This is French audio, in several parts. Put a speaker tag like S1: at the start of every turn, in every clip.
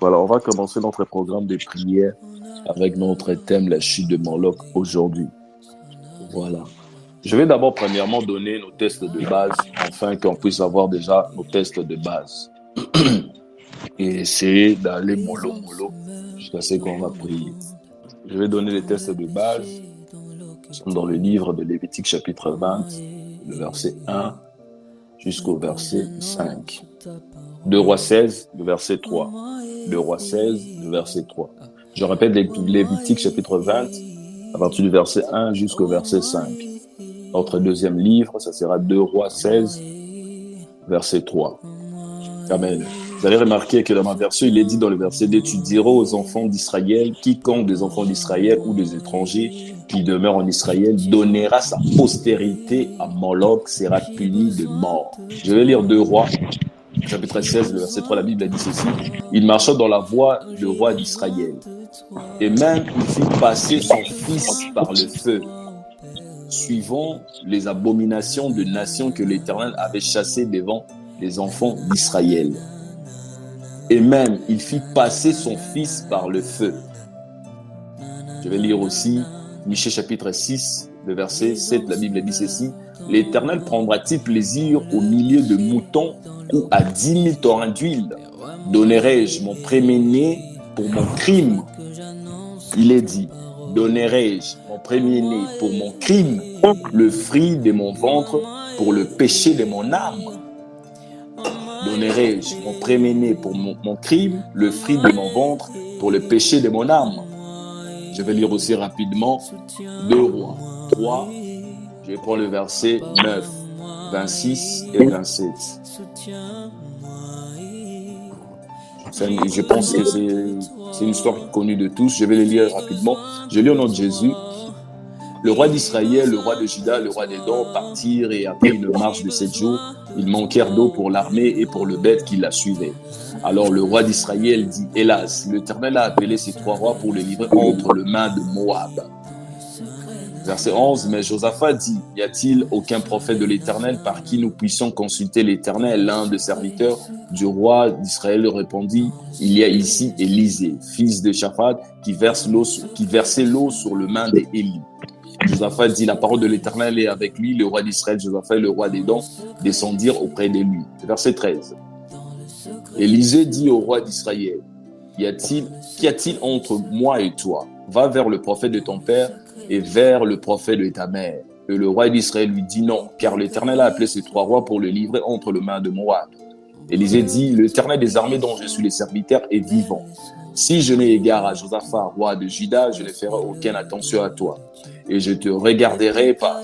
S1: Voilà, on va commencer notre programme de prière avec notre thème, la chute de Moloch aujourd'hui. Voilà. Je vais d'abord premièrement donner nos tests de base afin qu'on puisse avoir déjà nos tests de base et essayer d'aller mollo jusqu'à ce qu'on va prier. Je vais donner les tests de base. Nous sommes dans le livre de Lévitique chapitre 20, le verset 1 jusqu'au verset 5. 2 Rois 16, le verset 3. 2 Rois 16, le verset 3. Je répète Lévitique chapitre 20, à partir du verset 1 jusqu'au verset 5. Notre deuxième livre, ça sera 2 Rois 16, verset 3. Amen. Vous allez remarquer que dans ma version, il est dit dans le verset 2, tu diras aux enfants d'Israël, quiconque des enfants d'Israël ou des étrangers qui demeurent en Israël donnera sa postérité à Moloch, sera puni de mort. Je vais lire 2 Rois, chapitre 16, le verset 3, la Bible a dit ceci. Il marcha dans la voie du roi d'Israël. Et même il fit passer son fils par le feu, suivant les abominations de nations que l'Éternel avait chassées devant les enfants d'Israël. Et même il fit passer son fils par le feu. Je vais lire aussi Michée chapitre 6, le verset 7, la Bible dit ceci. L'Éternel prendra-t-il plaisir au milieu de moutons ou à 10 000 torrents d'huile? Donnerai-je mon premier-né pour mon crime? Il est dit, donnerai-je mon premier-né pour mon crime, le fruit de mon ventre pour le péché de mon âme? Donnerai-je mon premier-né pour mon crime, le fruit de mon ventre pour le péché de mon âme? Je vais lire aussi rapidement 2 Rois 3. Je vais prendre le verset 9, 26 et 27. Je pense que c'est une histoire connue de tous. Je vais le lire rapidement. Je lis au nom de Jésus. Le roi d'Israël, le roi de Juda, le roi d'Édom partirent et après une marche de 7 jours, ils manquèrent d'eau pour l'armée et pour le bête qui la suivait. Alors le roi d'Israël dit, hélas, l'Éternel a appelé ces 3 rois pour les livrer entre les mains de Moab. Verset 11, mais Josaphat dit, y a-t-il aucun prophète de l'Éternel par qui nous puissions consulter l'Éternel? L'un des serviteurs du roi d'Israël répondit, il y a ici Élisée, fils de Shaphat, qui versait l'eau sur le main d'Élie. Josaphat dit, la parole de l'Éternel est avec lui. Le roi d'Israël, Josaphat et le roi d'Édom descendirent auprès de lui. Verset 13. Élisée dit au roi d'Israël, qu'y a-t-il entre moi et toi? Va vers le prophète de ton père et vers le prophète de ta mère. Et le roi d'Israël lui dit non, car l'Éternel a appelé ces 3 rois pour le livrer entre les mains de Moab. Élisée dit, l'Éternel des armées dont je suis le serviteur est vivant. Si je n'ai égard à Josaphat, roi de Juda, je ne ferai aucune attention à toi. Et je ne te regarderai pas.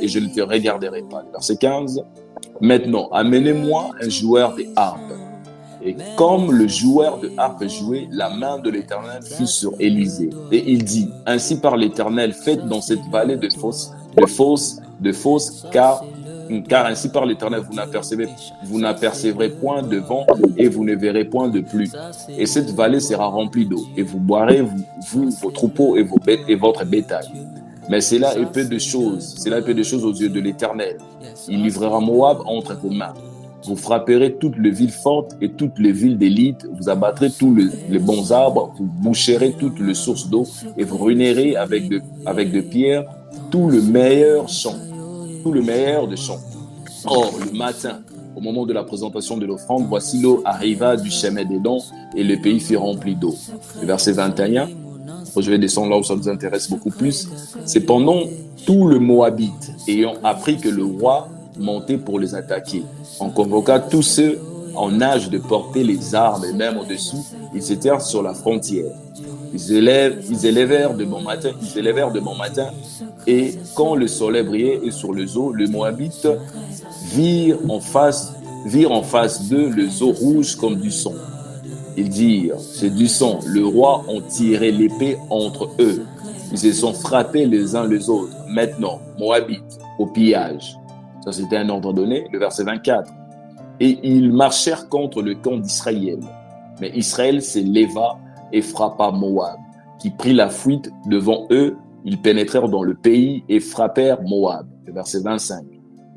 S1: Verset 15. Maintenant, amenez-moi un joueur de harpe. Et comme le joueur de harpe jouait, la main de l'Éternel fut sur Élisée. Et il dit, ainsi par l'Éternel, faites dans cette vallée de fosses, car ainsi par l'Éternel, vous n'apercevrez point de vent et vous ne verrez point de pluie. Et cette vallée sera remplie d'eau, et vous boirez, vous, vos troupeaux et vos bêtes et votre bétail. Mais cela est peu de choses aux yeux de l'Éternel. Il livrera Moab entre vos mains. Vous frapperez toutes les villes fortes et toutes les villes d'élite, vous abattrez tous les bons arbres, vous boucherez toutes les sources d'eau et vous ruinerez avec de pierres tout le meilleur de champ. Or, le matin, au moment de la présentation de l'offrande, voici l'eau arriva du chemin d'Édom et le pays fut rempli d'eau. Le verset 21, je vais descendre là où ça nous intéresse beaucoup plus. Cependant, tout le Moabite, ayant appris que le roi montait pour les attaquer, on convoqua tous ceux en âge de porter les armes et même au-dessus, ils s'étaient sur la frontière. Ils élevèrent de bon matin et quand le soleil brillait et sur les eaux, les Moabites virent en face d'eux les eaux rouges comme du sang. Ils dirent, c'est du sang. Le roi en tirait l'épée entre eux. Ils se sont frappés les uns les autres. Maintenant, Moabites, au pillage. Ça, c'était un ordre donné. Le verset 24. Et ils marchèrent contre le camp d'Israël. Mais Israël s'éleva et frappa Moab, qui prit la fuite devant eux. Ils pénétrèrent dans le pays et frappèrent Moab. Le verset 25.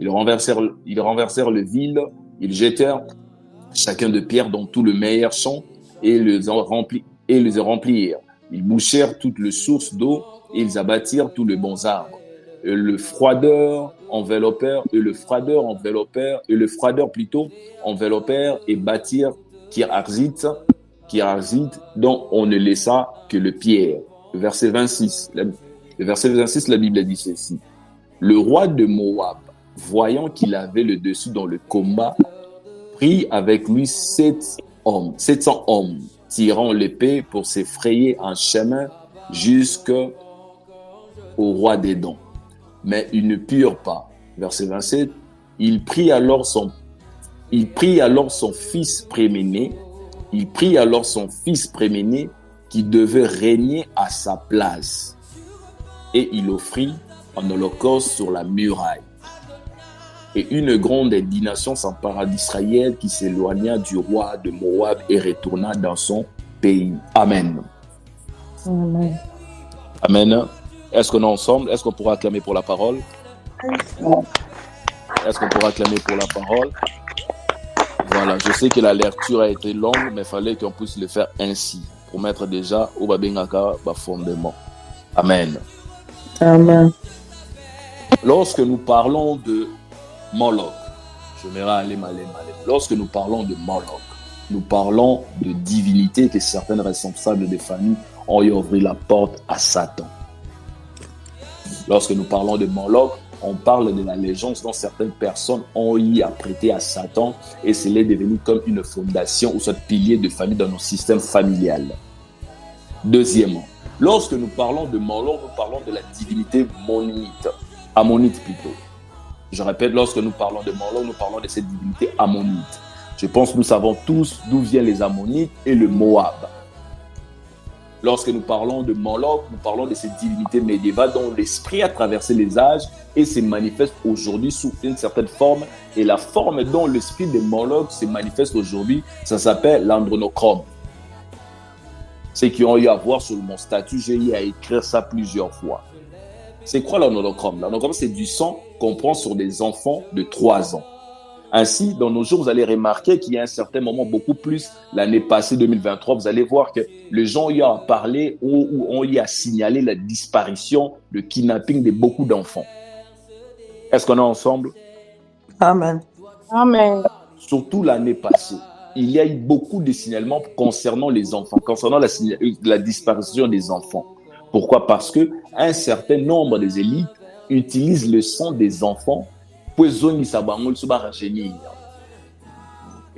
S1: Ils renversèrent les villes. Ils jetèrent chacun de pierre dans tout le meilleur champ. et les remplirent. Ils bouchèrent toutes les sources d'eau et ils abattirent tous les bons arbres. Et le froideur enveloppèrent et bâtirent Kir-Harzit, dont on ne laissa que le pierre. Verset 26, la Bible dit ceci. Le roi de Moab, voyant qu'il avait le dessus dans le combat, prit avec lui 700 hommes, tirant l'épée pour s'effrayer un chemin jusqu'au roi d'Édom. Mais ils ne purent pas. Verset 27, il prit alors son fils préméné qui devait régner à sa place. Et il offrit un holocauste sur la muraille. Et une grande indignation s'empara d'Israël qui s'éloigna du roi de Moab et retourna dans son pays. Amen.
S2: Amen.
S1: Amen. Est-ce qu'on est ensemble? Est-ce qu'on pourra acclamer pour la parole? Est-ce qu'on pourra acclamer pour la parole? Voilà, je sais que la lecture a été longue, mais il fallait qu'on puisse le faire ainsi, pour mettre déjà au babengaka fondement. Amen.
S2: Amen.
S1: Lorsque nous parlons de Moloch, lorsque nous parlons de Moloch, nous parlons de divinité que certains responsables des familles ont ouvert la porte à Satan. Lorsque nous parlons de Moloch, on parle de l'allégeance dont certaines personnes ont y apprêté à Satan et cela est devenu comme une fondation ou ce pilier de famille dans nos systèmes familial. Deuxièmement, lorsque nous parlons de Moloch, nous parlons de la divinité ammonite plutôt. Je répète, lorsque nous parlons de Moloch, nous parlons de cette divinité ammonite. Je pense que nous savons tous d'où viennent les Ammonites et le Moab. Lorsque nous parlons de Moloch, nous parlons de cette divinité médiévale dont l'esprit a traversé les âges et se manifeste aujourd'hui sous une certaine forme. Et la forme dont l'esprit de Moloch se manifeste aujourd'hui, ça s'appelle l'andronochrome. Ceux qui ont eu à voir sur mon statut, j'ai eu à écrire ça plusieurs fois. C'est quoi l'andronochrome? L'andronochrome, c'est du sang qu'on prend sur des enfants de 3 ans. Ainsi, dans nos jours, vous allez remarquer qu'il y a un certain moment, beaucoup plus l'année passée, 2023, vous allez voir que les gens y ont parlé ou ont y a signalé la disparition, le kidnapping de beaucoup d'enfants. Est-ce qu'on est ensemble?
S2: Amen.
S3: Amen.
S1: Surtout l'année passée, il y a eu beaucoup de signalements concernant les enfants, concernant la disparition des enfants. Pourquoi? Parce que un certain nombre des élites utilisent le sang des enfants et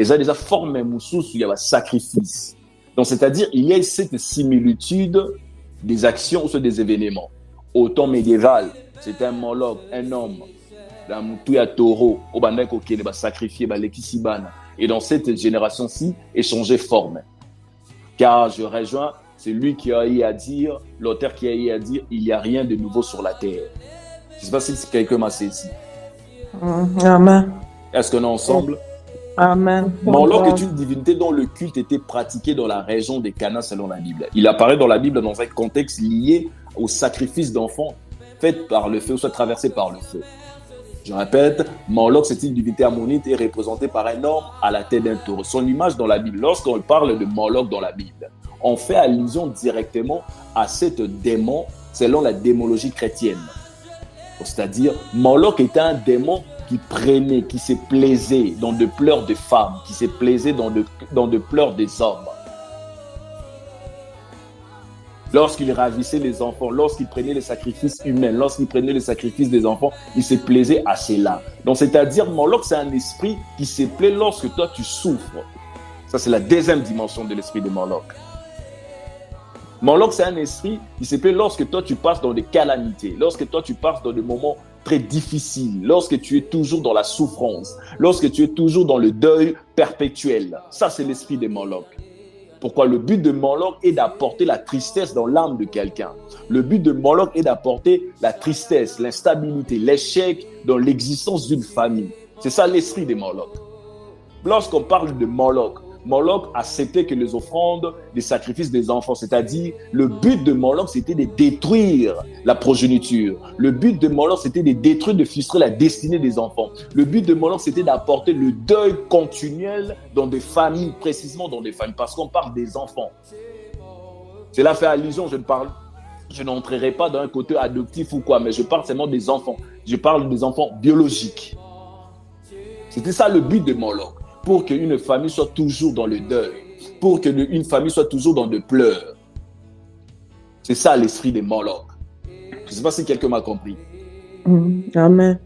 S1: ça a déjà formé il y a un sacrifice. Donc, c'est-à-dire, il y a cette similitude des actions ou des événements. Au temps médiéval, c'était un Moloch, un homme, la Moutuya Taureau, au Bandeko qui est sacrifié, et dans cette génération-ci, échanger forme. Car je rejoins, c'est lui qui a eu à dire, l'auteur qui a eu à dire, il n'y a rien de nouveau sur la terre. Je ne sais pas si quelqu'un m'a saisi.
S2: Amen.
S1: Est-ce qu'on est ensemble?
S2: Amen.
S1: Moloch est une divinité dont le culte était pratiqué dans la région des Canaan selon la Bible. Il apparaît dans la Bible dans un contexte lié au sacrifice d'enfants fait par le feu, soit traversé par le feu. Je répète, Moloch, c'est une divinité ammonite et représentée par un homme à la tête d'un taureau. Son image dans la Bible, lorsqu'on parle de Moloch dans la Bible, on fait allusion directement à cet démon selon la démonologie chrétienne. C'est-à-dire, Moloch était un démon qui prenait, qui se plaisait dans de pleurs de femmes, qui se plaisait dans de pleurs des hommes. Lorsqu'il ravissait les enfants, lorsqu'il prenait les sacrifices humains, lorsqu'il prenait les sacrifices des enfants, il se plaisait à cela. Donc, c'est-à-dire, Moloch, c'est un esprit qui se plaît lorsque toi, tu souffres. Ça, c'est la deuxième dimension de l'esprit de Moloch. Moloch, c'est un esprit qui se plaît lorsque toi, tu passes dans des calamités, lorsque toi, tu passes dans des moments très difficiles, lorsque tu es toujours dans la souffrance, lorsque tu es toujours dans le deuil perpétuel. Ça, c'est l'esprit de Moloch. Pourquoi? Le but de Moloch est d'apporter la tristesse dans l'âme de quelqu'un. Le but de Moloch est d'apporter la tristesse, l'instabilité, l'échec dans l'existence d'une famille. C'est ça l'esprit de Moloch. Lorsqu'on parle de Moloch, Moloch acceptait que les offrandes, les sacrifices des enfants, c'est-à-dire le but de Moloch, c'était de détruire la progéniture. Le but de Moloch, c'était de détruire, de frustrer la destinée des enfants. Le but de Moloch, c'était d'apporter le deuil continuel dans des familles, précisément dans des familles, parce qu'on parle des enfants. Cela fait allusion, je n'entrerai pas dans un côté adoptif ou quoi, mais je parle seulement des enfants. Je parle des enfants biologiques. C'était ça le but de Moloch, pour qu'une famille soit toujours dans le deuil, pour qu'une famille soit toujours dans le pleurs. C'est ça l'esprit de Moloch. Je ne sais pas si quelqu'un m'a compris.
S2: Amen.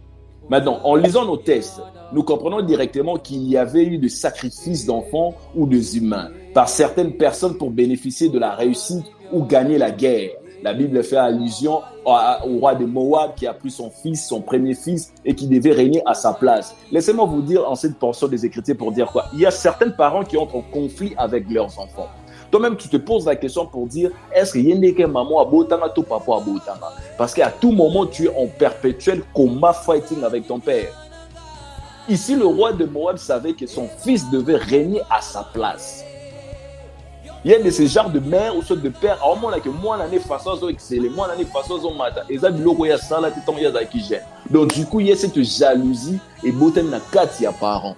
S1: Maintenant, en lisant nos textes, nous comprenons directement qu'il y avait eu des sacrifices d'enfants ou des humains par certaines personnes pour bénéficier de la réussite ou gagner la guerre. La Bible fait allusion au roi de Moab qui a pris son fils, son premier fils, et qui devait régner à sa place. Laissez-moi vous dire en cette portion des Écritures pour dire quoi. Il y a certains parents qui entrent en conflit avec leurs enfants. Toi-même, tu te poses la question pour dire, est-ce qu'il y a une maman à Botama, ton papa à Botama? Parce qu'à tout moment, tu es en perpétuel combat fighting avec ton père. Ici, le roi de Moab savait que son fils devait régner à sa place. Il y a de ces genres de mère ou soit de père, à un moment là que moi l'année façon zo excellent, moi l'année façon zo mata, et ça biloko ya sala te ton ya za qui gêne. Donc du coup il y a cette jalousie et botem na kati ya parents.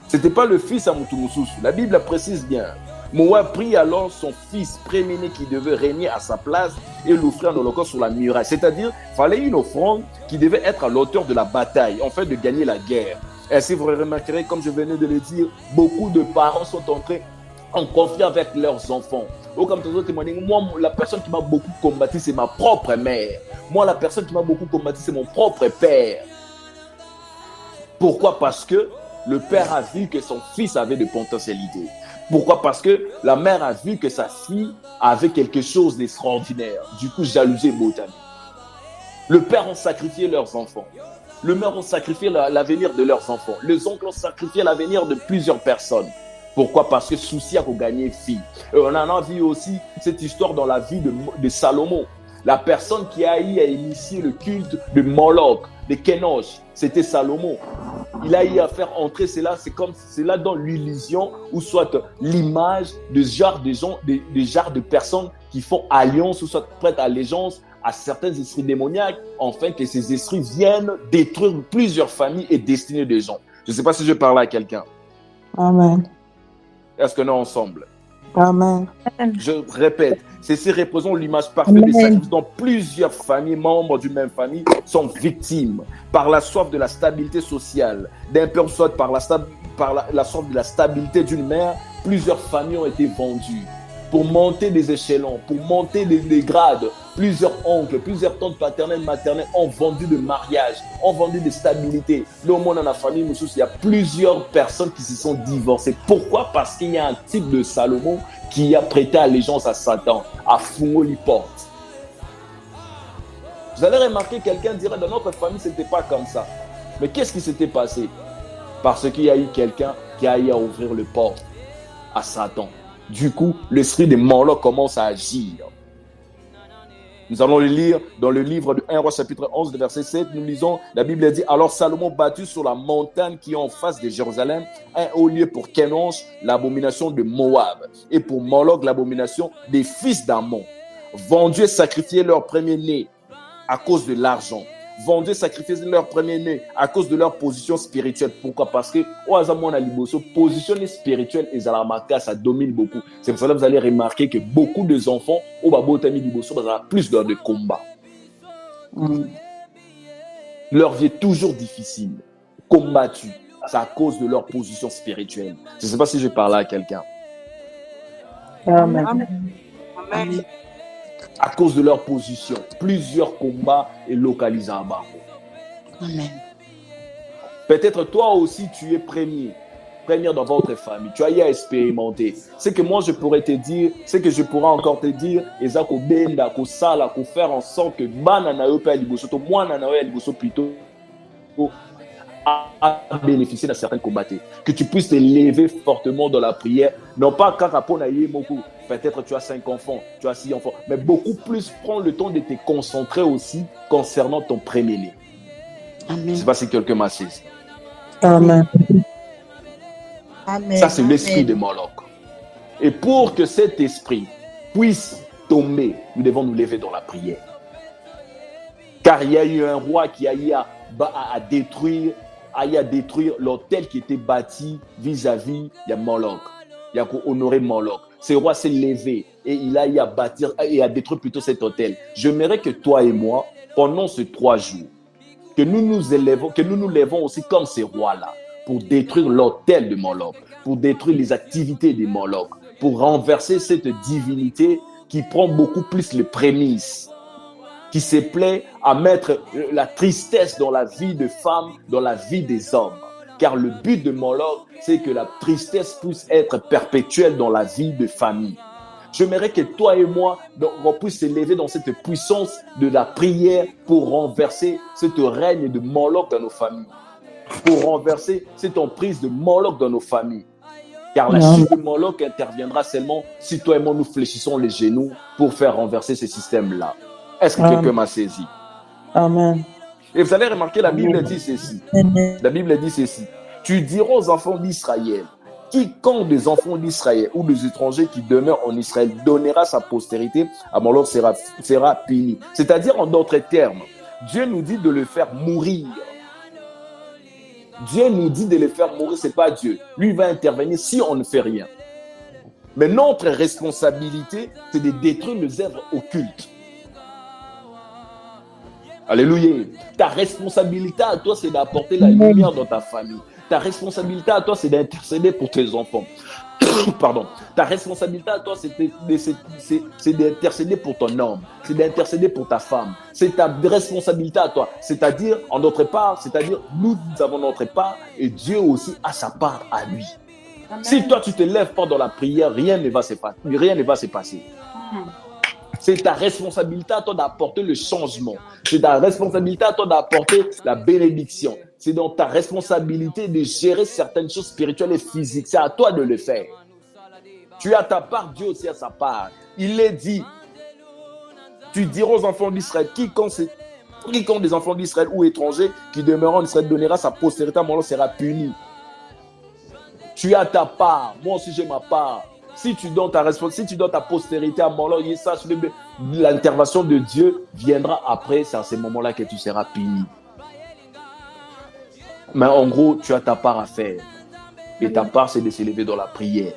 S1: C'était pas le fils à Mutumususu. La Bible précise bien. Moab prit alors son fils premier-né qui devait régner à sa place et l'offrir en holocauste sur la muraille. C'est-à-dire, il fallait une offrande qui devait être à l'auteur de la bataille, en fait de gagner la guerre. Et si vous remarquerez, comme je venais de le dire, beaucoup de parents sont entrés en conflit avec leurs enfants. Ou comme tu as témoigné, moi, la personne qui m'a beaucoup combattu, c'est ma propre mère. Moi, la personne qui m'a beaucoup combattu, c'est mon propre père. Pourquoi? Parce que le père a vu que son fils avait de potentialités. Pourquoi? Parce que la mère a vu que sa fille avait quelque chose d'extraordinaire. Du coup, jalousie et botanie. Le père a sacrifié leurs enfants. Le mère a sacrifié l'avenir de leurs enfants. Les oncles ont sacrifié l'avenir de plusieurs personnes. Pourquoi? Parce que souci a gagné fille. Et on en a vu aussi cette histoire dans la vie de Salomon. La personne qui a eu à initier le culte de Moloch, de Kenosh, c'était Salomon. Il a eu à faire entrer cela, c'est là dans l'illusion ou soit l'image de genre de gens, de genre de personnes qui font alliance ou soit prêtent allégeance à certains esprits démoniaques, afin que ces esprits viennent détruire plusieurs familles et destinées de gens. Je ne sais pas si je parle à quelqu'un.
S2: Amen.
S1: Est-ce que nous ensemble?
S2: Amen.
S1: Je répète, ceci représente l'image parfaite des sacrifices dont plusieurs familles, membres d'une même famille, sont victimes par la soif de la stabilité sociale. D'un père, soit par la soif de la stabilité d'une mère, plusieurs familles ont été vendues. Pour monter des échelons, pour monter des grades, plusieurs oncles, plusieurs tantes paternelles, maternelles ont vendu de mariage, ont vendu de stabilité. Là, au monde, dans la famille, il y a plusieurs personnes qui se sont divorcées. Pourquoi? Parce qu'il y a un type de Salomon qui a prêté allégeance à Satan, à Fungoli Porte. Vous allez remarquer, quelqu'un dirait, dans notre famille, ce n'était pas comme ça. Mais qu'est-ce qui s'était passé? Parce qu'il y a eu quelqu'un qui a eu à ouvrir le porte à Satan. Du coup, l'esprit de Moloch commence à agir. Nous allons le lire dans le livre de 1 Roi chapitre 11, verset 7. Nous lisons, la Bible dit, alors Salomon battit sur la montagne qui est en face de Jérusalem un haut lieu pour Kenosh, l'abomination de Moab, et pour Moloch, l'abomination des fils d'Ammon. Vendus et sacrifiés leur premier-né à cause de l'argent. Vendus et sacrifiés leur premier-né à cause de leur position spirituelle. Pourquoi? Parce que position spirituelle et ça domine beaucoup. C'est pour ça que vous allez remarquer que beaucoup de enfants ont plus d'heures de combat. Leur vie est toujours difficile, combattue. C'est à cause de leur position spirituelle. Je ne sais pas si je parle à quelqu'un.
S2: Amen.
S3: Amen.
S1: À cause de leur position, plusieurs combats et localisés à bas.
S3: Amen.
S1: Peut-être toi aussi tu es première dans votre famille. Tu as eu à expérimenter. Ce que moi je pourrais te dire, ce que je pourrais encore te dire, et ça qu'on benda, qu'on sala, qu'on faire en sorte que banana yo pa liboso, to moi nana yo liboso plutôt à bénéficier d'un certain combat. Que tu puisses te lever fortement dans la prière, non pas quand peut-être tu as 5 enfants, tu as 6 enfants, mais beaucoup plus prends le temps de te concentrer aussi concernant ton premier-né.
S3: Amen.
S1: Je ne sais pas si quelqu'un m'assiste.
S2: Amen.
S3: Amen.
S1: Ça, c'est l'esprit de
S3: Amen.
S1: Moloch. Et pour que cet esprit puisse tomber, nous devons nous lever dans la prière. Car il y a eu un roi qui a eu à détruire l'autel qui était bâti vis-à-vis de Moloch. Il a honoré Moloch. Ce roi s'est levé et il a eu à bâtir et à détruire plutôt cet autel. J'aimerais que toi et moi, pendant ces 3 jours, que nous nous levons aussi comme ces rois-là pour détruire l'autel de Moloch, pour détruire les activités de Moloch, pour renverser cette divinité qui prend beaucoup plus les prémices, qui se plaît à mettre la tristesse dans la vie de femmes, dans la vie des hommes. Car le but de Moloch, c'est que la tristesse puisse être perpétuelle dans la vie de famille. J'aimerais que toi et moi, on puisse s'élever dans cette puissance de la prière pour renverser ce règne de Moloch dans nos familles, pour renverser cette emprise de Moloch dans nos familles. Car la chute de Moloch interviendra seulement si toi et moi nous fléchissons les genoux pour faire renverser ce système-là. Est-ce que quelqu'un m'a saisi?
S2: Amen.
S1: Et vous allez remarquer, la Bible dit ceci. La Bible dit ceci. Tu diras aux enfants d'Israël, quiconque des enfants d'Israël ou des étrangers qui demeurent en Israël donnera sa postérité à Moloch sera puni. C'est-à-dire, en d'autres termes, Dieu nous dit de le faire mourir. Dieu nous dit de le faire mourir, ce n'est pas Dieu. Lui va intervenir si on ne fait rien. Mais notre responsabilité, c'est de détruire les œuvres occultes. Alléluia. Ta responsabilité à toi, c'est d'apporter la lumière dans ta famille. Ta responsabilité à toi, c'est d'intercéder pour tes enfants. Pardon. Ta responsabilité à toi, c'est d'intercéder pour ton homme. C'est d'intercéder pour ta femme. C'est ta responsabilité à toi. C'est-à-dire, en notre part, c'est-à-dire, nous avons notre part et Dieu aussi a sa part à lui. Amen. Si toi, tu te lèves pas dans la prière, rien ne va se passer. C'est ta responsabilité à toi d'apporter le changement. C'est ta responsabilité à toi d'apporter la bénédiction. C'est dans ta responsabilité de gérer certaines choses spirituelles et physiques. C'est à toi de le faire. Tu as ta part, Dieu aussi a sa part. Il est dit, tu diras aux enfants d'Israël, quiconque des enfants d'Israël ou étrangers qui demeurent en Israël donnera sa postérité, mon nom sera puni. Tu as ta part, moi aussi j'ai ma part. Si tu donnes ta postérité à Moloch, l'intervention de Dieu viendra après. C'est à ce moment-là que tu seras puni. Mais en gros, tu as ta part à faire. Et ta part, c'est de s'élever dans la prière.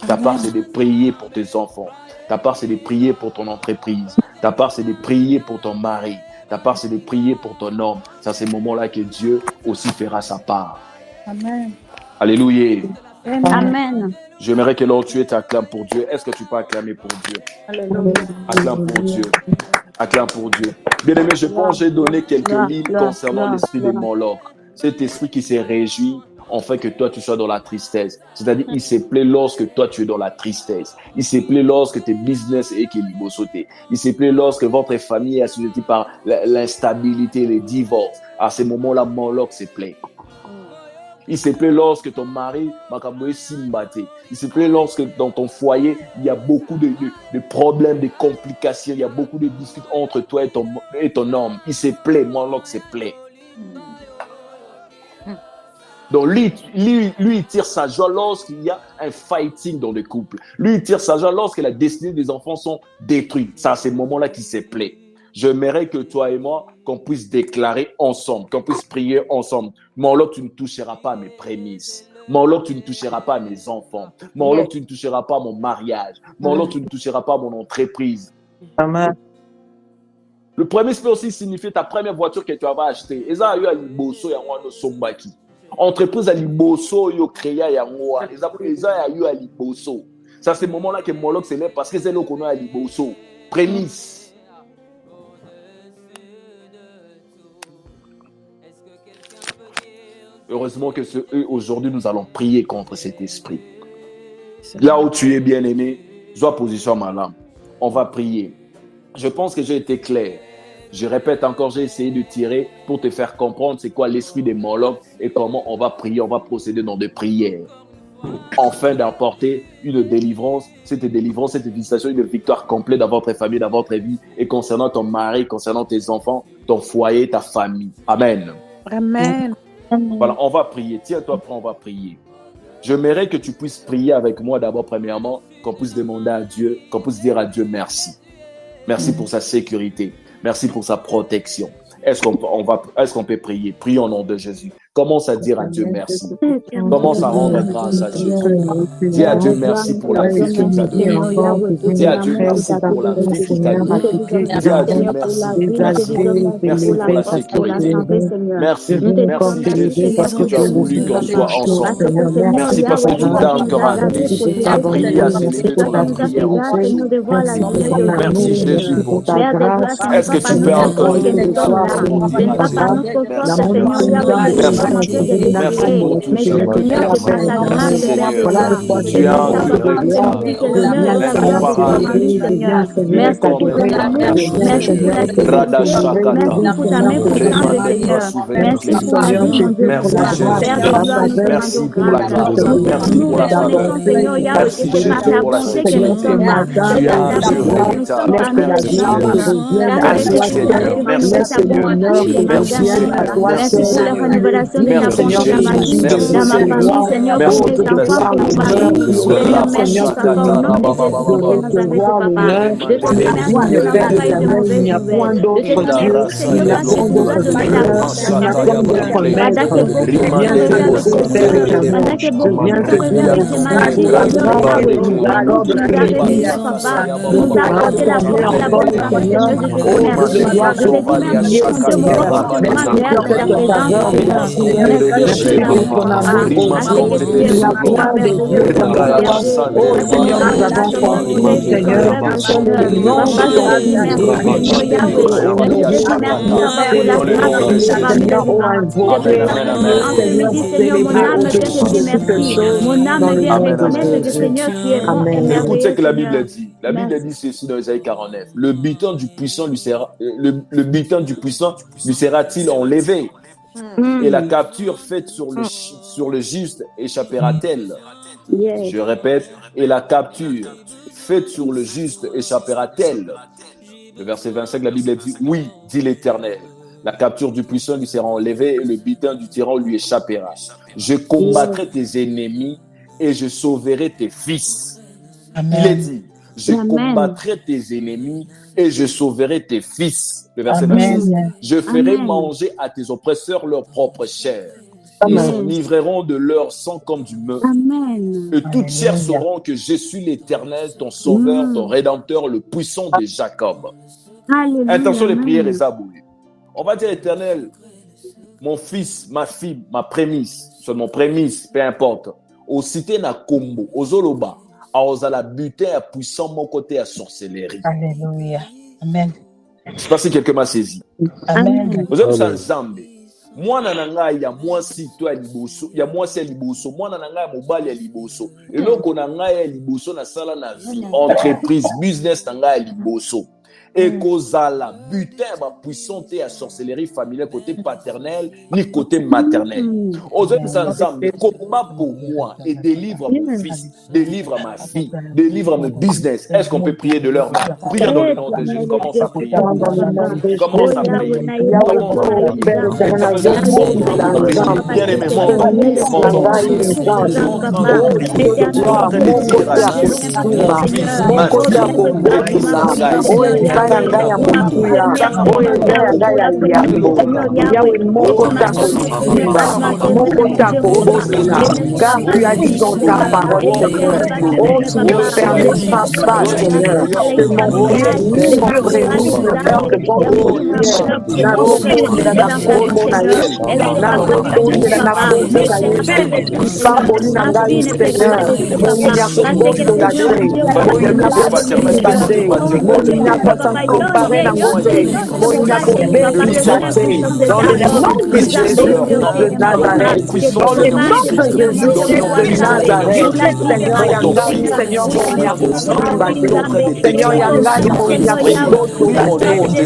S1: Ta part, c'est de prier pour tes enfants. Ta part, c'est de prier pour ton entreprise. Ta part, c'est de prier pour ton mari. Ta part, c'est de prier pour ton homme. C'est à ce moment-là que Dieu aussi fera sa part.
S3: Amen.
S1: Alléluia.
S3: Amen.
S1: J'aimerais que là où tu es, tu acclames pour Dieu. Est-ce que tu peux acclamer pour Dieu?
S3: Alléluia.
S1: Acclame pour Dieu. Acclame pour Dieu. Bien aimé, je pense que j'ai donné quelques lignes concernant l'esprit de Moloch. Cet esprit qui s'est réjoui en fait que toi tu sois dans la tristesse. C'est-à-dire, il se plaît lorsque toi tu es dans la tristesse. Il se plaît lorsque tes business est qui est sauté. Il se plaît lorsque votre famille est assujettie par l'instabilité, les divorces. À ce moment-là, Moloch se plaît. Il se plaît lorsque ton mari il se plaît lorsque dans ton foyer, il y a beaucoup de problèmes, de complications, il y a beaucoup de disputes entre toi et ton homme. Il se plaît, Moloch se plaît. Donc lui, il tire sa joie lorsqu'il y a un fighting dans le couple. Lui, il tire sa joie lorsque la destinée des enfants sont détruites. C'est à ces moments-là qu'il se plaît. J'aimerais que toi et moi, qu'on puisse déclarer ensemble, qu'on puisse prier ensemble. Moloch, tu ne toucheras pas à mes prémices. Moloch, tu ne toucheras pas à mes enfants. Moloch, tu ne toucheras pas à mon mariage. Moloch, tu ne toucheras pas à mon entreprise.
S2: Amen.
S1: Le premier peut aussi signifier ta première voiture que tu vas acheter. Et ça a eu à Liboso, Yango Sombaki. Entreprise à Liboso, yo créé à Yango. Et ça a eu à Liboso. C'est à ce moment-là que Moloch s'élève parce que c'est là qu'on a à Liboso. Prémisse. Heureusement que aujourd'hui, nous allons prier contre cet esprit. Là où tu es bien-aimé, sois position ma lampe. On va prier. Je pense que j'ai été clair. Je répète encore, j'ai essayé de tirer pour te faire comprendre c'est quoi l'esprit de Moloch et comment on va prier, on va procéder dans des prières. Afin d'apporter une délivrance, cette visitation, une victoire complète dans votre famille, dans votre vie et concernant ton mari, concernant tes enfants, ton foyer, ta famille. Amen.
S3: Amen.
S1: Voilà, on va prier. Tiens-toi prêt, on va prier. J'aimerais que tu puisses prier avec moi d'abord, premièrement, qu'on puisse demander à Dieu, qu'on puisse dire à Dieu merci. Merci pour sa sécurité. Merci pour sa protection. Est-ce qu'on peut prier? Prions au nom de Jésus. Commence à dire à Dieu merci. Commence à rendre grâce à Jésus. Dis à Dieu merci pour la vie qu'il nous a donnée. Dis à Dieu merci pour la vie qu'il t'a donnée. Dis à Dieu merci pour la sécurité. Merci Jésus parce que tu as voulu qu'on soit ensemble. Merci parce que tu t'as encore amené à prier, à s'élever dans la prière. Merci Jésus pour tout. Est-ce que tu peux encore
S3: Merci
S1: pour tout ce que tu as Tu as un merci pour la grâce, merci pour la faveur, merci Jésus pour la sécurité. Tu as un Dieu véritable. Merci Seigneur, merci Seigneur, merci Seigneur, merci Seigneur, merci Jésus, merci Seigneur, merci pour ta Écoute ce que la Bible dit. La Bible dit ceci dans Isaïe 49. Le butin du puissant lui sera-t-il enlevé? Et la capture faite sur le juste échappera-t-elle? Je répète, et la capture faite sur le juste échappera-t-elle? Le verset 25, la Bible dit, oui, dit l'Éternel. La capture du puissant lui sera enlevée et le butin du tyran lui échappera. Je combattrai tes ennemis et je sauverai tes fils. Amen. Il est dit, je combattrai tes ennemis et je sauverai tes fils. Le verset 26. Je ferai manger à tes oppresseurs leur propre chair. Ils s'enivreront de leur sang comme du meurtre. Et toutes chair sauront que je suis l'Éternel, ton sauveur, ton rédempteur, le puissant de Jacob. Intention de prière est abouée. On va dire Éternel, mon fils, ma fille, ma prémisse, c'est mon prémisse, peu importe. Au cité na combo, aux oloba, aux ala butin à puissant mon côté à sorcellerie.
S2: Alléluia. Amen.
S1: Je ne sais pas si quelqu'un m'a saisi.
S2: Amen.
S1: Vous êtes en Zambie. Moi nanga ya mwasi to ya liboso ya mwasi ya liboso moi nanga ya mobali ya liboso eloko nanga ya liboso na sala na vie entreprise business nanga ya liboso et kozala butin ba puissante à sorcellerie familiale côté paternel ni côté maternel. Aux autres ensemble combat pour moi et délivre mon fils, délivre ma fille, délivre mon business. Est-ce qu'on peut prier de leur main? Prions dans le nom de Jésus. Commence à prier. Commence à prier. Bien aimé,
S4: car tu as dit dans ta parole, Seigneur, oh, tu ne permettras pas, Seigneur, que mon pied ni mon prénom ne heurte ton dans le nom de Jésus de Nazareth, dans le nom de Jésus-Christ de Nazareth, Seigneur Yangai, Seigneur Seigneur Yangai,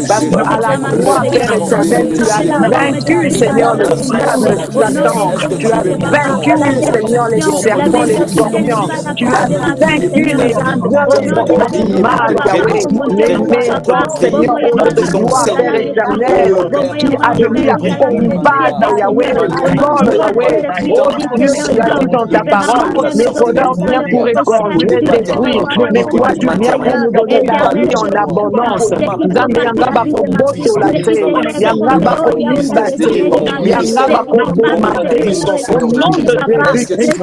S4: parce qu'à la croix, Père éternel, tu as vaincu, Seigneur, le diable, Satan, tu as vaincu, Seigneur, les serpents, les scorpions, tu as vaincu les œuvres du mal, Yahweh, les maison, Seigneur, au nom de gloire, Père éternel, qui a de lui à combattre, Yahweh, le sol, Yahweh. Oh Dieu, tu as dit dans ta parole, les voleurs viennent pour égorger, détruire, mais toi, tu viens pour nous donner la vie en abondance. Nzambe yanga bakobotola te, yanga bakoyimbate, yanga bakobomate. Au nom de Jésus-Christ,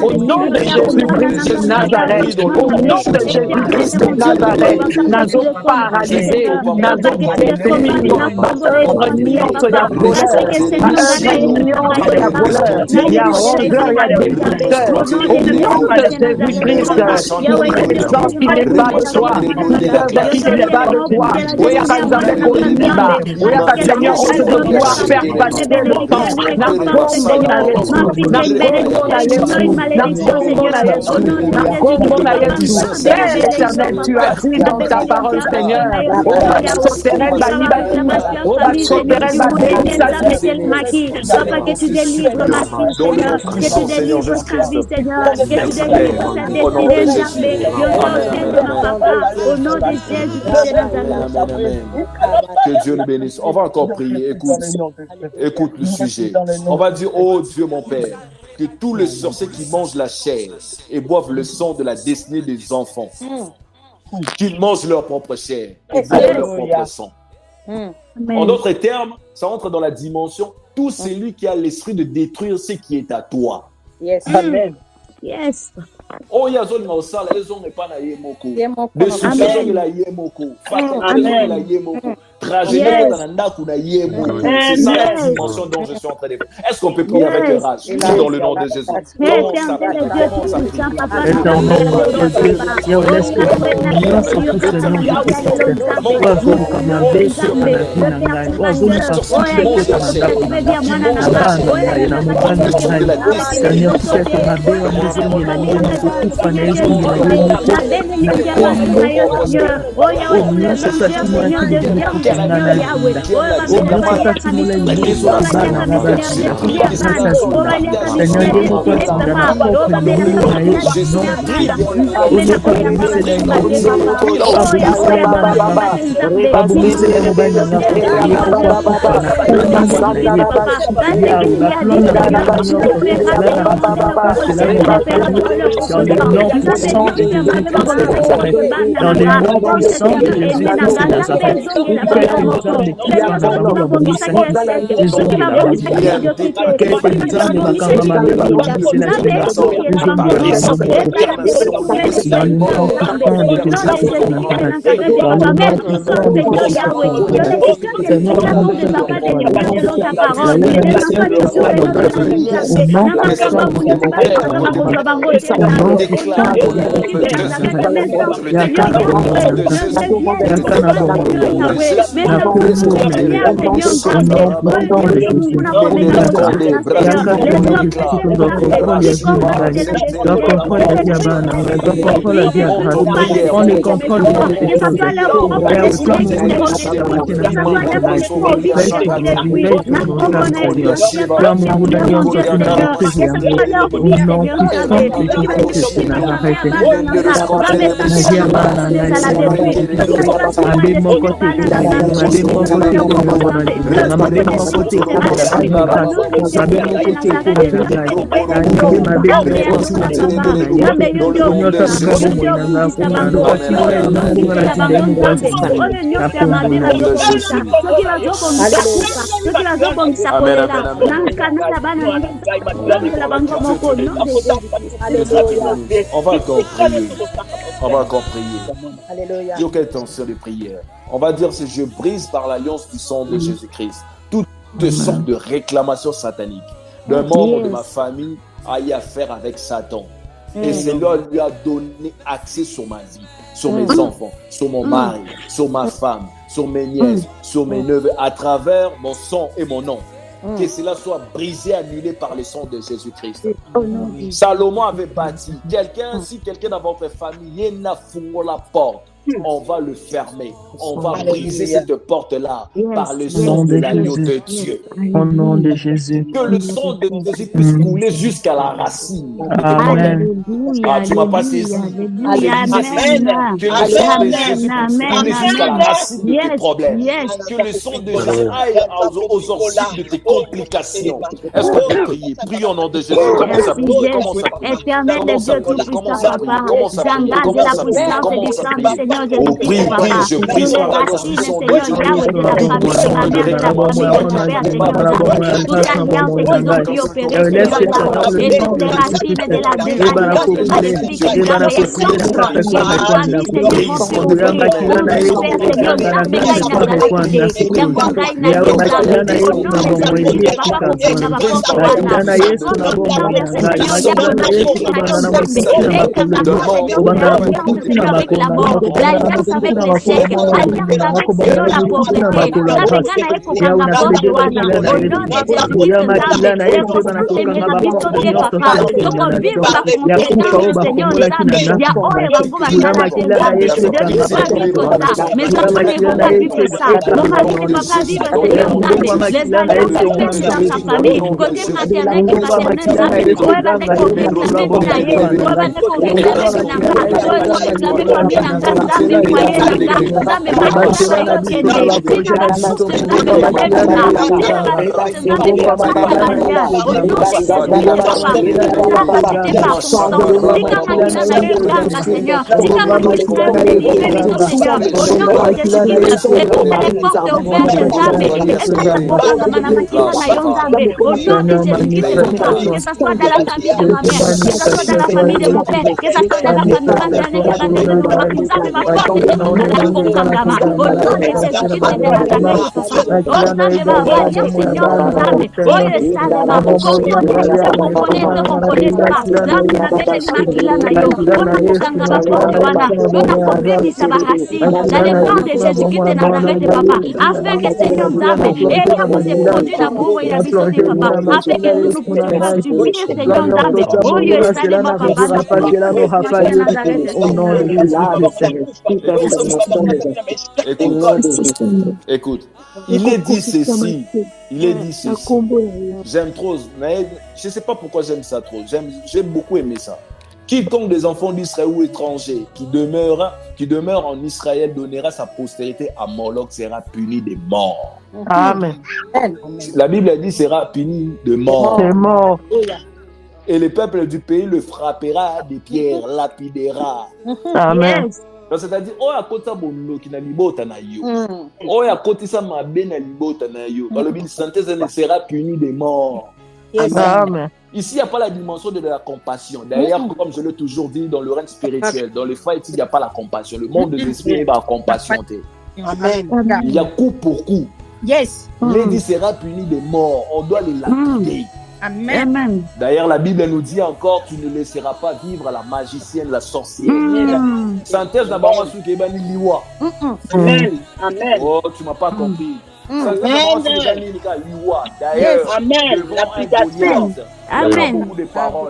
S4: au nom de Jésus-Christ de Nazareth, au nom de Jésus-Christ de Nazareth, nazo paralysé, nazo détruit, œuvre nyonso ya voleur, œuvre nyonso ya voleur, ya rongeur, ya destructeur. Au nom de Jésus-Christ, toute présence qui n'est pas de toi, toute œuvre qui n'est pas de toi. Oui, Seigneur, on te doit pouvoir faire passer le temps. Na kombo na Yesu, na kombo na Yesu, na kombo na Yesu, na kombo na Yesu. Père éternel, tu as dit dans ta parole, Seigneur, oh, Soterel Balibati, oh, Soterel Balibati.
S3: Papa, que tu délivres ma fille, Seigneur, que tu délivres sa vie, Seigneur, que tu délivres sa destinée, au nom de Jésus de Nazareth.
S1: Que Dieu nous bénisse. On va encore prier. Écoute le sujet. On va dire, oh Dieu mon Père, que tous les sorciers qui mangent la chair et boivent le sang de la destinée des enfants, qu'ils mangent leur propre chair et boivent leur propre sang. En d'autres termes, ça entre dans la dimension, tout celui qui a l'esprit de détruire ce qui est à toi.
S2: Yes. Amen.
S3: Yes.
S1: Oh, il y a zone mausala, les hommes n'est pas na yemoko. De succession de la yemoko. Fatalité de la yemoko. Tragédie de la ndaku na yemoko. C'est ça la dimension dont je suis en train de faire. Est-ce qu'on peut prier avec rage dans le nom de Jésus? Comment ça prie?
S5: Dans les noms puissants de Jésus-Christ de Nazareth,
S1: On va encore prier. On va encore prier. Dis auquel tension de prière. On va dire que je brise par l'alliance du sang de Jésus-Christ toutes sortes de réclamations sataniques d'un membre de ma famille a eu affaire avec Satan. Et cela lui a donné accès sur ma vie, sur mes enfants, sur mon mari, sur ma femme, sur mes nièces, sur mes neveux, à travers mon sang et mon nom. Que cela soit brisé, annulé par le sang de Jésus-Christ. Salomon avait bâti. Si quelqu'un dans votre famille, il n'a la porte on va le fermer. On va briser cette porte-là par le
S5: Au
S1: sang
S5: nom
S1: de
S5: de
S1: l'agneau
S5: Jésus.
S1: de Dieu.
S5: Au nom de Jésus.
S1: Que le sang de Jésus puisse couler jusqu'à la racine de tes
S5: Amen.
S1: problèmes.
S3: Alléluia,
S1: Ah, tu m'as pas
S3: alléluia,
S1: saisi.
S3: alléluia,
S1: Je dis ceci.
S3: amen.
S1: Que le sang de
S3: Amen,
S1: Jésus puisse
S3: amen,
S1: couler jusqu'à la
S3: amen.
S1: racine de tes
S3: Yes,
S1: problèmes.
S3: yes.
S1: Que le sang de Jésus aille aux origines de tes complications. Est-ce qu'on peut prier? Prie au nom de Jésus. Commence à
S3: Merci,
S1: prier.
S3: yes.
S1: Commence à prier.
S3: Éternel et
S1: Commence à
S3: Dieu
S1: prier.
S3: tout-puissant,
S1: Commence à prier.
S3: papa.
S1: Commence à prier.
S3: J'engage
S1: Commence
S3: la
S1: à prier.
S3: puissance et
S1: Commence
S3: du
S1: à
S3: sang du
S1: prier.
S3: Seigneur
S1: Oh, prie,
S3: Jésus-Christ,
S1: prie.
S3: papa.
S1: Je
S3: Sur
S1: prie
S3: les
S1: sur ta
S3: racines,
S1: transmission de
S3: Seigneur
S1: Dieu.
S3: Yahweh, de la famille de ma mère, de la famille de mon père, Seigneur Yahweh. Toute alliance qu'ils ont pu opérer, Seigneur Yahweh. Et toutes les racines de la désadéquation maléfique Yahweh, et contre, et ma famille, Seigneur, ils ont pu opérer. Oh, mon père, Seigneur, Zambega, il n'a pas quitté. Nyambonga, il n'a pas quitté. Au nom de Jésus-Christ, papa, kufunga maporte wana. Maporte kufunga, Seigneur Yahweh, maléfique, alliance, Seigneur, avec la mort, l'alliance avec l'échec, alliance avec, Seigneur, la pauvreté. Nabengana eko kanga porte wana. Au nom de Jésus-Christ, Nzambe, ekomemela biso te, papa. Tokovivre baconséquence, Seigneur Nzambe, ya oyo bango basala te, Nzambe. Depuis pas vivre ça, mais Satan ekoka vivre ça. Normalement, papa vivre, Seigneur Nzambe, les alliances faites dans sa famille, côté fraternel et paternel, Nzambe, oyo bandeko réclamer bina ye, oyo bandeko réclamer binanga, oyo réclamer famille nanga, Nzambe, foyer nanga, Nzambe, bakota yo kende, tina basource, Nzambe, kobebisa, tina basource, Nzambe, bikokanga balia, au nom de Jésus-Christ, papa, tika kite par ton sang, tika makila na ye nganga, Seigneur, tika makila na ye délivrer biso, Seigneur, au nom de Jésus-Christ, et toutes les portes ouvertes, Nzambe, est-ce que ça kokanga na makila na yo, Nzambe, au nom de Jésus-Christ, papa, que ça soit dans la famille de ma mère, que ça soit dans la famille de mon père, que ça soit dans la famille paternelle et paternelle de mon papa, Nzambe, ma porte te kokanga kokangama, au nom de Jésus-Christ de Nazareth, papa, oh Nzambe, bavalia, Seigneur, Nzambe, oyo esalema, kokonesa, kokonesa, Nzambe, nabele makila na yo, mpona kokanga baporte wana, mpona kobebisa bahasine, dans le nom de Jésus-Christ de Nazareth, papa, afin que Seigneur Nzambe, eyamo se produit la bombe ya biso te, papa, afin que nous puissions subir, Seigneur Nzambe, oyo esalema, papa, na de Nazareth,
S5: Au nom de Jésus-Christ.
S1: Écoute, il est dit ceci. J'aime trop, mais je ne sais pas pourquoi j'aime ça trop. J'ai beaucoup aimé ça. Quiconque des enfants d'Israël ou étrangers qui demeure en Israël donnera sa postérité à Moloch sera puni de mort.
S5: Amen.
S1: La Bible a dit sera puni de mort.
S5: C'est mort.
S1: Et le peuple du pays le frappera des pierres, lapidera.
S5: Amen.
S1: Donc, c'est-à-dire, oh, à côté de qui n'a libota na yo. Oh, à côté ça m'a bien na libota na yo. Quand le synthèse ne sera puni de mort.
S5: Amen.
S1: Ici, il n'y a pas la dimension de la compassion. D'ailleurs, comme je l'ai toujours dit, dans le règne spirituel, dans le fight, il n'y a pas la compassion. Le monde de l'esprit n'est pas la compassion.
S2: Amen.
S1: Il y a coup pour coup.
S2: Yes.
S1: L'édit sera puni de mort. On doit les lapider.
S2: Amen.
S1: D'ailleurs, la Bible nous dit encore, tu ne laisseras pas vivre la magicienne, la sorcière. Synthèse d'abord, ce qui est banni liwa.
S2: Amen. Amen.
S1: Oh, tu m'as pas compris.
S2: Amen.
S1: D'ailleurs,
S2: Amen. L'application.
S3: Amen.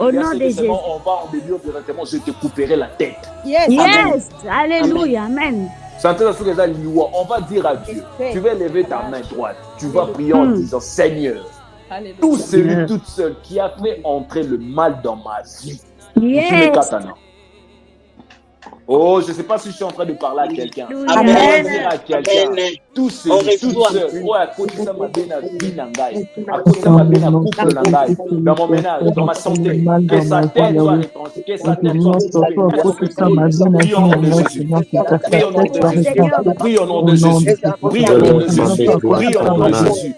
S1: Au nom de Jésus. On va en bénir directement, je te couperai la tête.
S2: Yes.
S3: Yes. Alléluia. Amen.
S1: On va dire à Dieu, tu vas lever ta main droite, tu vas prier en disant, Seigneur, tout celui, toute seule qui a fait entrer le mal dans ma vie,
S3: Yes.
S1: oh, je ne sais pas si je suis en train de parler à quelqu'un.
S3: Amen.
S1: On va dire à quelqu'un, tout celui, toute seule, oh, à côté de ça m'a bien à vie nangai, à côté de ça m'a bien à couple nangai, dans mon ménage, dans ma santé, que sa tête soit rétranchée, que sa tête soit coupée. Prie au nom de Jésus, prie au nom de Jésus, prie au nom de Jésus,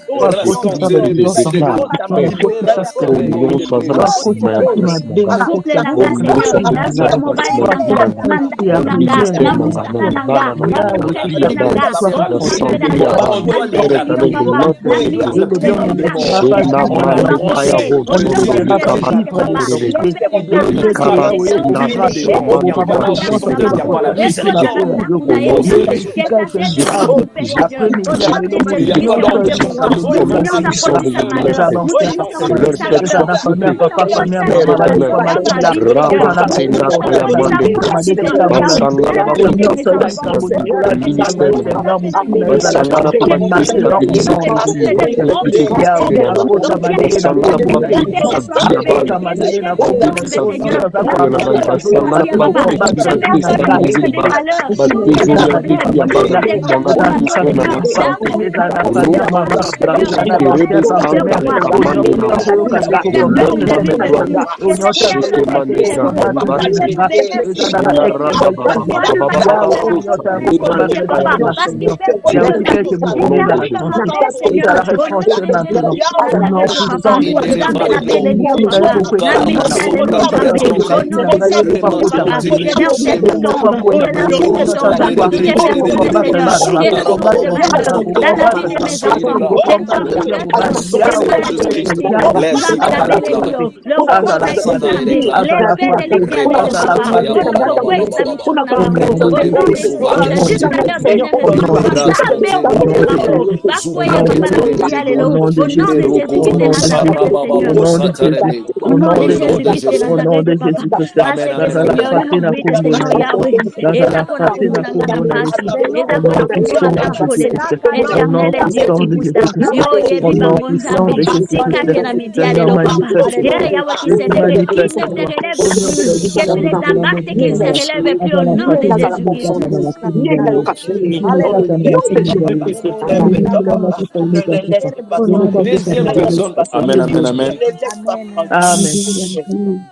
S1: Deuxième personne. Amen, amen, amen.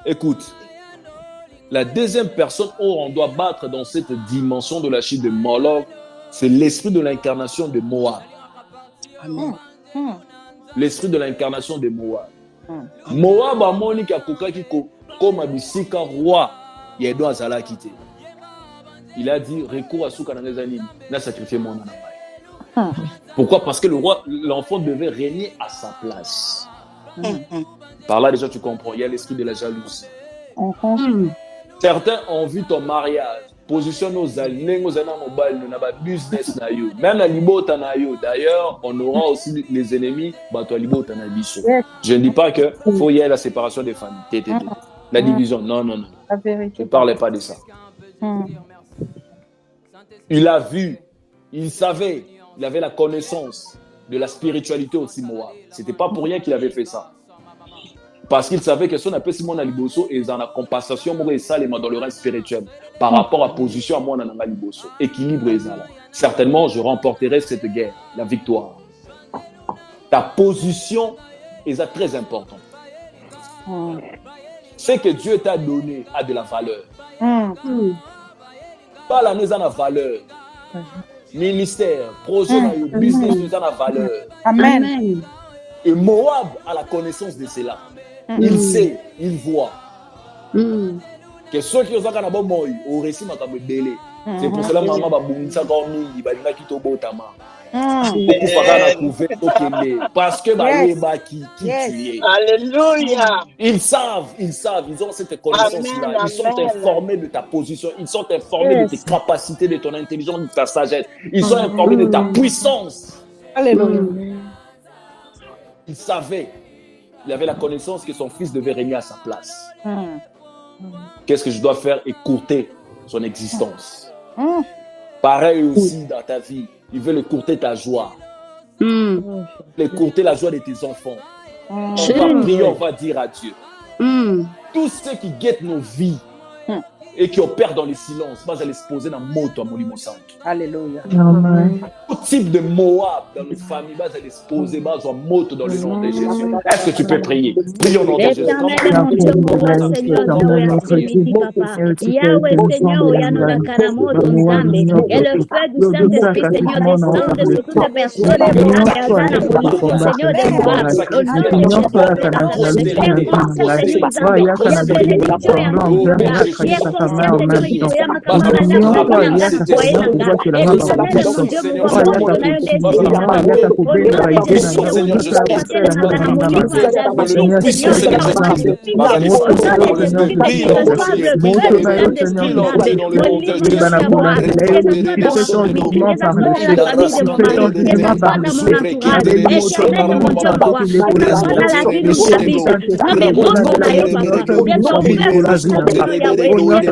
S1: Écoute, la deuxième personne où on doit battre dans cette dimension de la chute de Moloch, c'est l'esprit de l'incarnation de Moab.
S6: Amen.
S1: L'esprit de l'incarnation de Moab. Moab a moni ki akokaki koma bisika roi yedo azala kité. Il a dit recours à souka na nini na sacrifier mon anabai. Pourquoi? Parce que l'enfant devait régner à sa place. Par là déjà tu comprends, il y a l'esprit de la jalousie. Certains ont vu ton mariage, positionne aux alliés, aux mobile, business na yo, même la libota na yo. D'ailleurs, on aura aussi les ennemis, toi libota na biso. Je ne dis pas que faut y aller la séparation des familles, la division. Non. Je ne parlais pas de ça. Il a vu, il savait, il avait la connaissance de la spiritualité aussi Moab. C'était pas pour rien qu'il avait fait ça. Parce qu'il savait que son appel Simon Aliboso est dans la compensation et ça les dans le rang spirituel par rapport à la position à moi dans Aliboso. Équilibre et ça. Certainement, je remporterai cette guerre, la victoire. Ta position est très importante. Ce que Dieu t'a donné a de la valeur. Pas la mise en valeur. Ministère, projet, business, a la valeur.
S6: Amen.
S1: Et Moab a la connaissance de cela. Il sait, il voit. Que ceux qui ont un bon moi, au récit m'a comme délai. C'est pour cela que maman va boumisa comme il va dire qu'il t'au beau tama. Parce que qui tu es.
S2: Alléluia.
S1: Ils savent, ils ont cette connaissance-là. Ils sont informés de ta position, ils sont informés de tes capacités, de ton intelligence, de ta sagesse. Ils sont informés de ta puissance.
S6: Alléluia.
S1: Il savait, il avait la connaissance que son fils devait régner à sa place. Qu'est-ce que je dois faire? Écourter son existence. Pareil aussi dans ta vie, il veut écourter ta joie. Écourter la joie de tes enfants. On va prier, on va dire à Dieu. Tous ceux qui guettent nos vies et qui opèrent dans le silence, vas aller se poser dans le mot à Molimo Santo.
S6: Alléluia.
S1: Tout type de Moab dans nos familles, vas aller se poser, vas aller mot dans le nom de Jésus. Est-ce que tu peux prier? Priez au nom de Jésus.
S3: Yahweh Seigneur, il y a nos caramotos, et le feu du Saint-Esprit, Seigneur, descende sur toutes les personnes Seigneur, des rois, au nom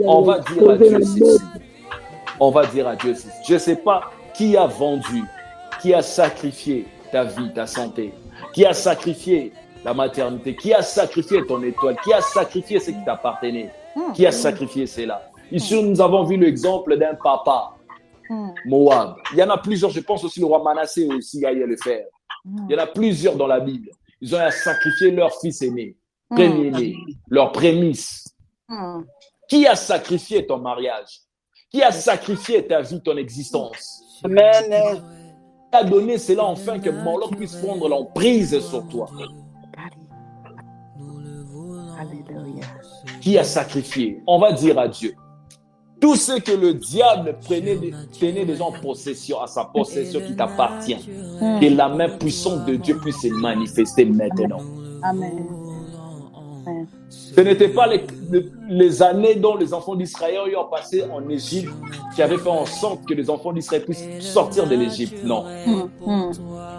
S1: On va dire à Dieu ceci. On va dire à Dieu ceci. Je ne sais pas qui a vendu, qui a sacrifié ta vie, ta santé, qui a sacrifié la maternité, qui a sacrifié ton étoile, qui a sacrifié ce qui t'appartenait, qui a sacrifié cela. Ici, nous avons vu l'exemple d'un papa, Moab. Il y en a plusieurs, je pense aussi le roi Manassé aussi a eu à le faire. Il y en a plusieurs dans la Bible. Ils ont sacrifié leur fils aîné, premier-né, leur prémisse. Qui a sacrifié ton mariage? Qui a sacrifié ta vie, ton existence?
S2: Amen.
S1: Qui a donné cela afin que Moloch puisse prendre l'emprise sur toi? Qui a sacrifié? On va dire à Dieu. Tout ce que le diable tenait déjà en possession, à sa possession qui t'appartient, que la main puissante de Dieu puisse se manifester maintenant.
S2: Amen.
S1: Ce n'était pas les années dont les enfants d'Israël ont passé en Égypte qui avaient fait en sorte que les enfants d'Israël puissent sortir de l'Égypte. Non.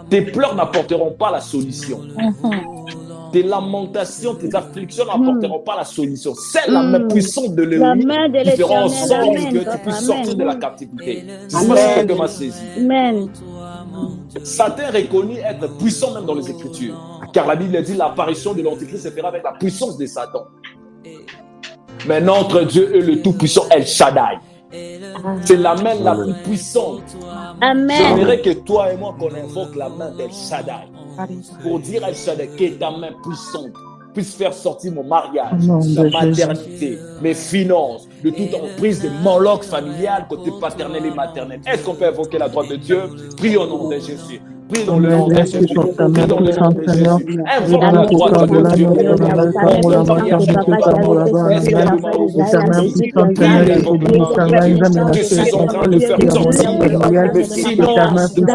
S1: Tes pleurs n'apporteront pas la solution. Tes lamentations, tes afflictions n'apporteront pas la solution. C'est la main puissante de l'ennemi qui fera en sorte que tu puisses sortir de la captivité. C'est ce que m'a saisi. Amen. Satan est reconnu être puissant même dans les Écritures. Car la Bible dit l'apparition de l'Antichrist se fera avec la puissance de Satan. Mais notre Dieu est le Tout-Puissant, El Shaddai. C'est la main la plus puissante. Amen. J'aimerais que toi et moi qu'on invoque la main d'El Shaddai pour dire à El Shaddai que ta main puissante puisse faire sortir mon mariage, ma maternité, mes finances, de toute emprise de Moloch familial, côté paternel et maternel. Est-ce qu'on peut invoquer la droite de Dieu? Prie au nom de Jésus. Prie dans le nom de Jésus. Prie dans le nom de Jésus. Invoque la droite de Dieu. Je suis en train de faire sortir mes finances du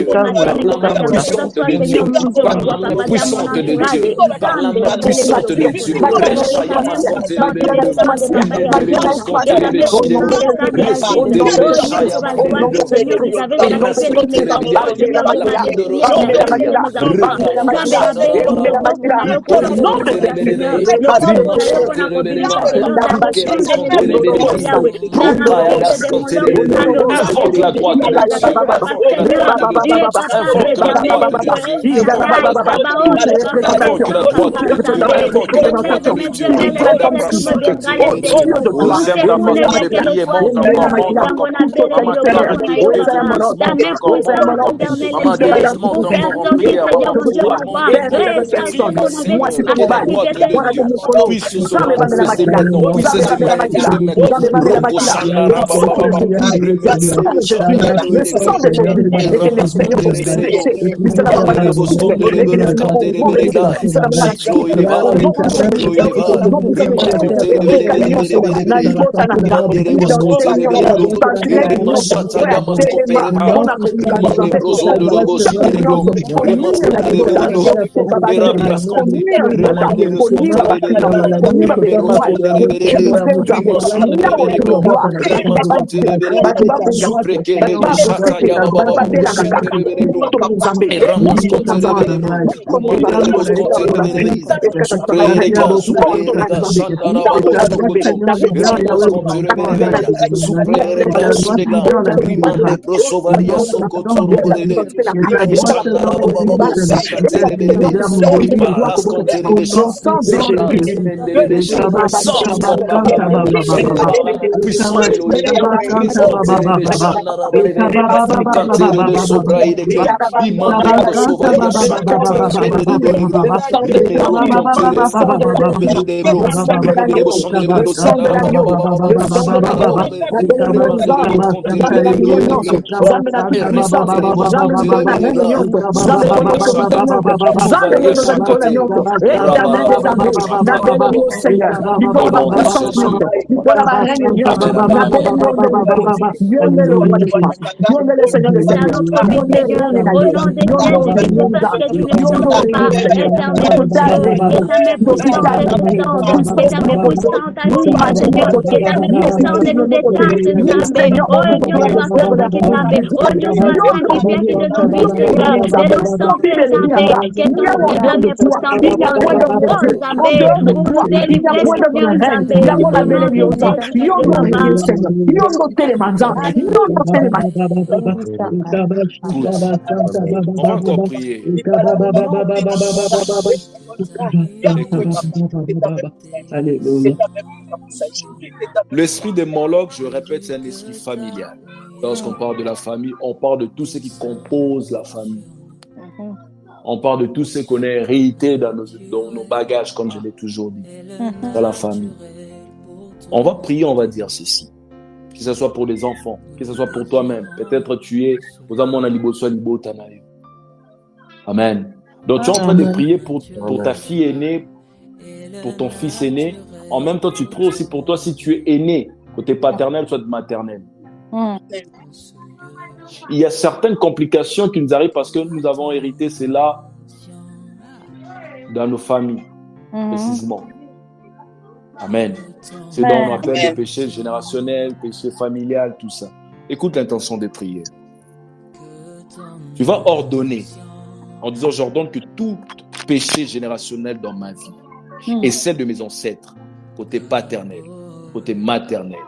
S1: pays. par la main puissante de Dieu, par la main puissante de Dieu, par la main puissante de Dieu. Invoque la gloire de Dieu. On va encore prier. L'esprit de Moloch, je répète, c'est un esprit familial. Lorsqu'on parle de la famille, on parle de tout ce qui compose la famille. On parle de tout ce qu'on a hérité dans nos bagages, comme je l'ai toujours dit, dans la famille. On va prier, on va dire ceci. Que ce soit pour les enfants, que ce soit pour toi-même. Peut-être tu es, Amen. Donc tu es en train de prier pour ta fille aînée, pour ton fils aîné. En même temps, tu pries aussi pour toi si tu es aîné, côté paternel, soit maternel. Il y a certaines complications qui nous arrivent parce que nous avons hérité cela dans nos familles, précisément. Amen. C'est donc on appelle le péché générationnel, péché familial, tout ça. Écoute l'intention de prière. Tu vas ordonner, en disant, j'ordonne que tout péché générationnel dans ma vie et celle de mes ancêtres, côté paternel, côté maternel,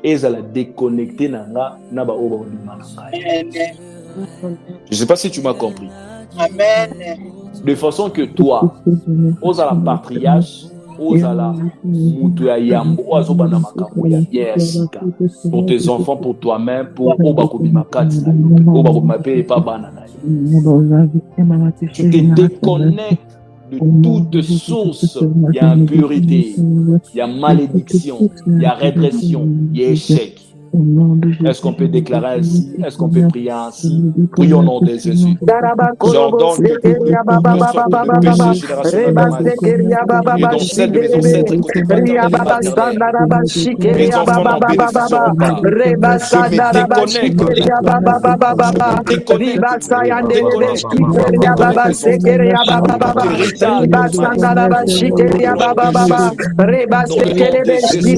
S1: et ça la déconnecter je ne sais pas si tu m'as compris.
S2: Amen.
S1: De façon que toi, aux à la patriarche, aux à la pour tes enfants, pour toi-même, pour tu te déconnectes de toute source. Il y a impurité, il y a malédiction, il y a régression, il y a échec. Est-ce qu'on peut déclarer ainsi? Est-ce qu'on peut prier ainsi? Prions au nom de Jésus. J'ordonne que toute sorte de péché générationnel dans ma vie et dans celle de mes ancêtres côté paternel et maternel, mes enfants n'en bénéficieront pas. Je me déconnecte. Je me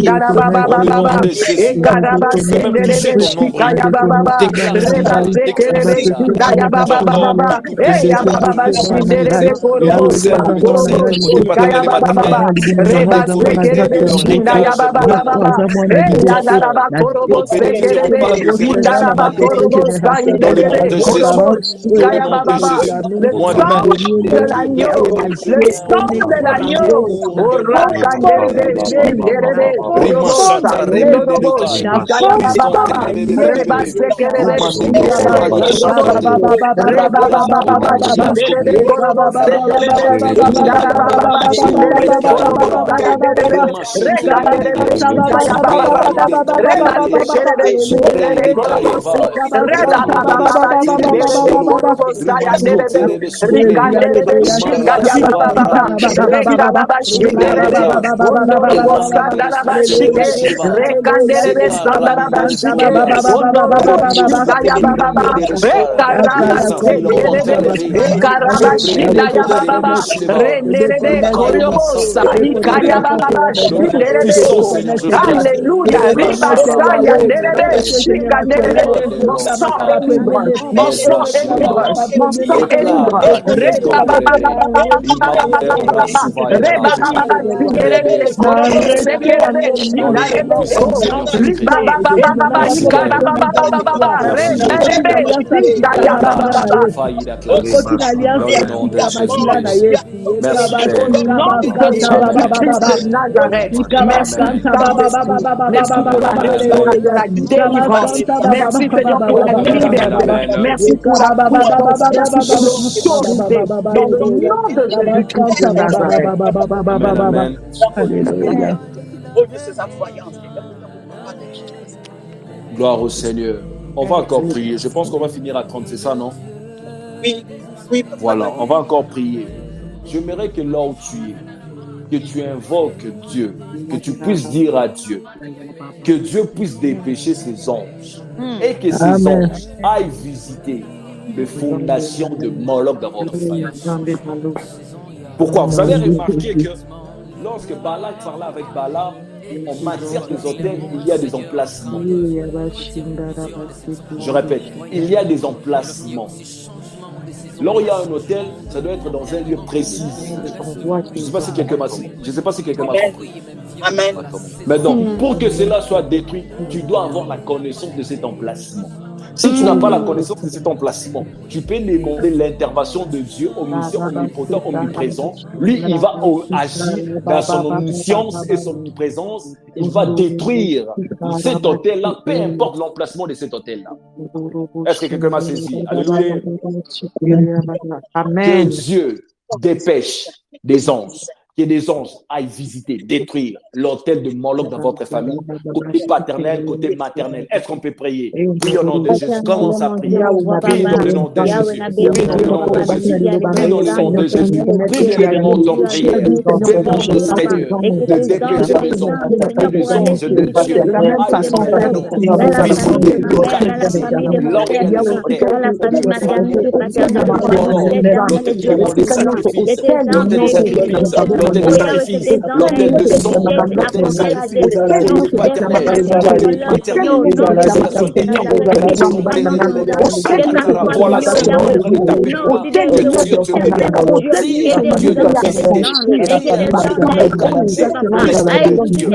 S4: Merci pour la puissance, merci pour l'autorité. Dans le nom de Jésus-Christ de Nazareth.
S1: Amen.
S3: Alléluia.
S1: Gloire au Seigneur. On va encore prier. Je pense qu'on va finir à 30, c'est ça, non?
S2: Oui.
S1: Voilà, on va encore prier. J'aimerais que là où tu es, que tu invoques Dieu, que tu puisses dire à Dieu, que Dieu puisse dépêcher ses anges et que ces anges aillent visiter les fondations de Moloch dans votre famille. Pourquoi? Vous avez remarqué que lorsque Balak parlait avec Balaam, en matière des hôtels, il y a des emplacements. Je répète, il y a des emplacements. Là où il y a un hôtel, ça doit être dans un lieu précis. Je ne sais pas si quelqu'un m'a compris.
S2: Amen.
S1: Mais donc, pour que cela soit détruit, tu dois avoir la connaissance de cet emplacement. Si tu n'as pas la connaissance de cet emplacement, tu peux demander l'intervention de Dieu, omniscient, omnipotent, omniprésent. Lui, il va agir dans son omniscience et son omniprésence. Il va détruire cet hôtel-là, peu importe l'emplacement de cet hôtel-là. Est-ce que quelqu'un m'a saisi? Alléluia. Que Dieu dépêche des anges. Que des anges aillent visiter, détruire l'hôtel de Moloch dans votre famille, côté paternel, côté maternel. Est-ce qu'on peut prier? Prie au nom de Jésus. Commence à prier. Prie dans le nom de Jésus. Prie dans le nom de Jésus. Prie dans le nom de Jésus. Prie directement ton prière. Demande au Seigneur de dépêcher les anges, que les anges de Dieu aillent visiter l'hôtel de sacrifice, l'hôtel de son, l'hôtel de sacrifice, l'hôtel paternel, voilà, c'est le nom de ta paix. Que Dieu te bénisse. Dieu doit visiter l'esprit de Dieu.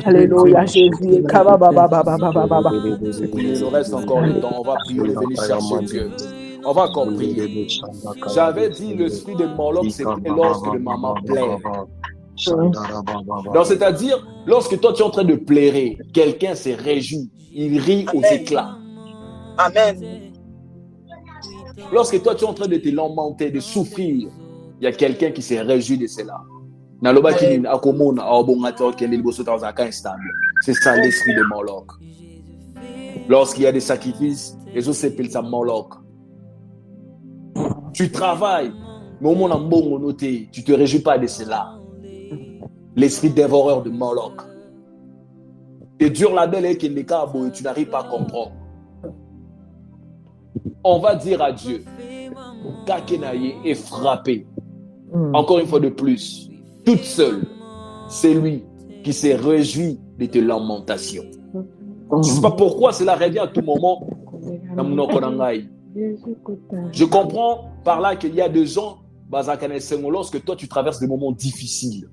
S4: Alléluia, Jésus.
S1: Il nous reste encore le temps. On va prier, venir chercher Dieu. On va encore prier. J'avais dit l'esprit de Moloch, c'était lorsque le maman pleure. Donc, c'est-à-dire, lorsque toi tu es en train de pleurer, quelqu'un se réjouit, il rit aux éclats.
S6: Amen.
S1: Lorsque toi tu es en train de te lamenter, de souffrir, il y a quelqu'un qui se réjouit de cela. C'est ça l'esprit de Moloch. Lorsqu'il y a des sacrifices, les autres s'appellent ça Moloch. Tu travailles, mais au moment où tu te réjouis pas de cela. L'esprit dévoreur de Moloch. Et dur la belle et tu n'arrives pas à comprendre. On va dire à Dieu, Kakenaye est frappé. Encore une fois de plus, toute seule, c'est lui qui s'est réjoui de tes lamentations. Je ne sais pas pourquoi cela revient à tout moment. Je comprends par là qu'il y a des gens, lorsque toi tu traverses des moments difficiles.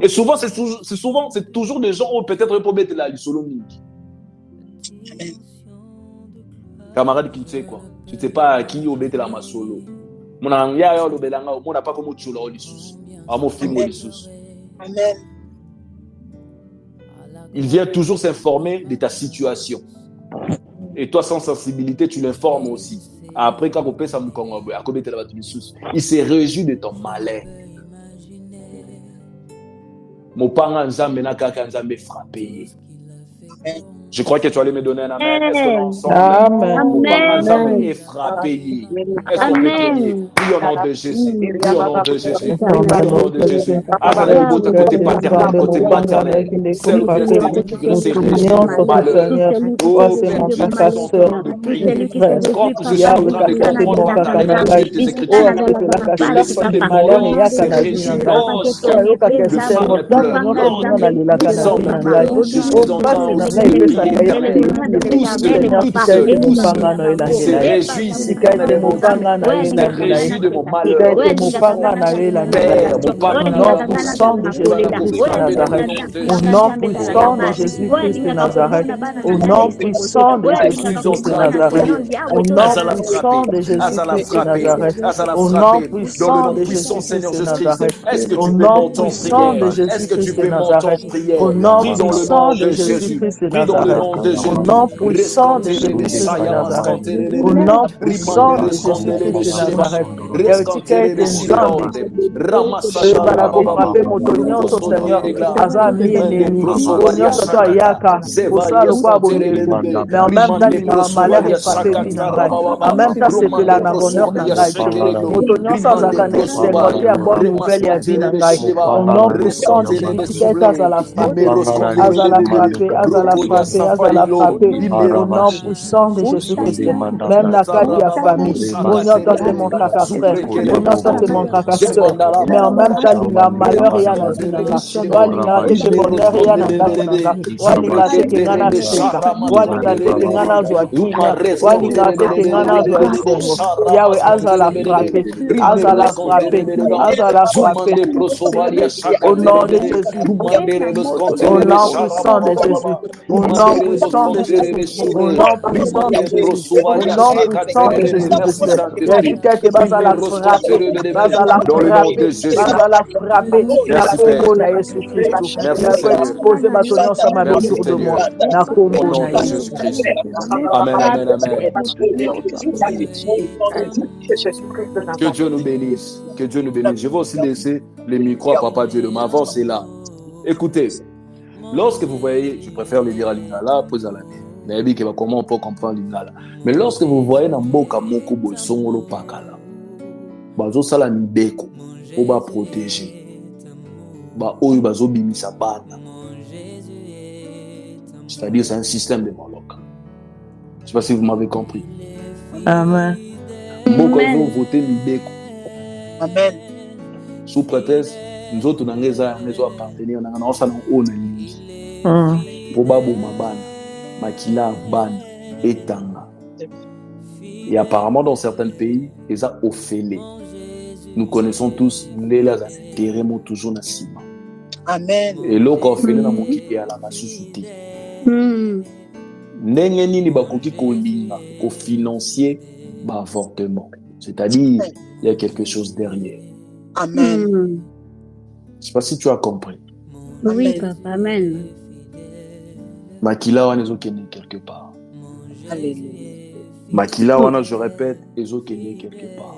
S1: Et souvent, c'est toujours des gens où peut-être pour mettre la solonique. Camarade qui tu sais quoi, tu ne sais pas à qui on met la masolo. Mon anga yo belanga, on n'a pas comme tu l'as lissus. Amo film lissus.
S6: Amen.
S1: Il vient toujours s'informer de ta situation. Et toi, sans sensibilité, tu l'informes aussi. Après, quand on peut ça, il se réjouit de ton malheur. Mon parent Nzambe na kaka Nzambe frappé. Je crois que tu allais me donner un amen. Est-ce que l'ensemble,
S3: Amen.
S1: est frappé? Est-ce qu'on peut prier? Oui, au nom de Jésus. Oui, au nom de Jésus. Oui, au nom de Jésus. Côté paternel, côté maternel. Celle ou bien cet ennemi qui veut s'élever de malheur. Oh, Père, Dieu, nous sommes en train de prier. Quand je suis en train de comprendre dans la lecture de tes Écritures, que l'esprit de malheur se réjouit lorsque le frère pleure. Je suis en train de prier. Tous ceux, toutes ceux se réjouissent se réjouissent de mon malheur. Père, mon Père,
S3: au nom puissant de Jésus-Christ de Nazareth, au nom puissant de Jésus-Christ de Nazareth, au nom puissant de Jésus-Christ de Nazareth, au nom puissant de Jésus-Christ de Nazareth, au nom puissant de Jésus-Christ de Nazareth, au nom puissant de Jésus-Christ de Nazareth, au nom puissant de Jésus-Christ de Nazareth, au nom puissant de Jésus-Christ de Nazareth, Ertikete Nzambe, Balako frappé motonyo so Seigneur, Azami ennemi, motonyo so to ayaka, osalo kwa boneko, mais en même temps il m'a malheur et frappé binangai, en même temps c'est que la bonheur nangai, motonyo so zakane sengote à bonne nouvelle ya binangai, au nom puissant de Jésus-Christ azala frappé, azala frappé, azala frappé, azala frappé, au nom puissant de Jésus-Christ, même la carte de la famille, bonheur c'est mon caca frère, bonheur c'est mon caca soeur, mais en même temps il a malheur et il y a la binanga, walinga teke bonheur et il y a la binanga, walinga teke ngana seka, walinga teke ngana zoakinya, walinga teke ngana zoakisengo, Yahweh azala frappé, azala frappé, azala frappé, au nom de Jésus, au nom puissant de Jésus, au nom puissant de Jésus, au nom puissant de Jésus, au nom puissant de Jésus, Jésus bazala frappé, bazala frappé, bazala frappé, na kombo na Yesu Christ, na ko exposer batonyo sama autour de moi, na kombo na Yesu Christ.
S1: Amen, amen, amen. Que Dieu nous bénisse, que Dieu nous bénisse. Je vais aussi laisser les micros à Papa Dieu de ma voix, c'est là. Écoutez, lorsque vous voyez, je préfère le dire à l'Ingala, puis à la mais comment on peut comprendre l'Ingala. Mais lorsque vous voyez dans Mboka Moko Bosongolo Pakala, bazo sala mibeko, on va protéger. Oyo bazo bimisa bana. C'est-à-dire c'est un système de Moloch. Je ne sais pas si vous m'avez compris.
S3: Amen.
S1: Mboka vous votez mibeko.
S6: Amen.
S1: Sous prétexte nous autres on a appartenir on ça on pour babo mabana makila bana etanga. Et apparemment dans certains pays ils ont offélé. Nous connaissons tous les terreaux toujours na ciment.
S6: Amen.
S1: Et là qu'on fait na mokiki à la masusuti. Ndenge nini bakoki kolinga ko financier ba avortement. C'est-à-dire il y a quelque chose derrière.
S6: Amen.
S1: Je ne sais pas si tu as compris.
S2: Oui, papa, amen.
S1: Makila wana ezokende quelque part.
S6: Alléluia.
S1: Makila wana, je répète, ezokende quelque part.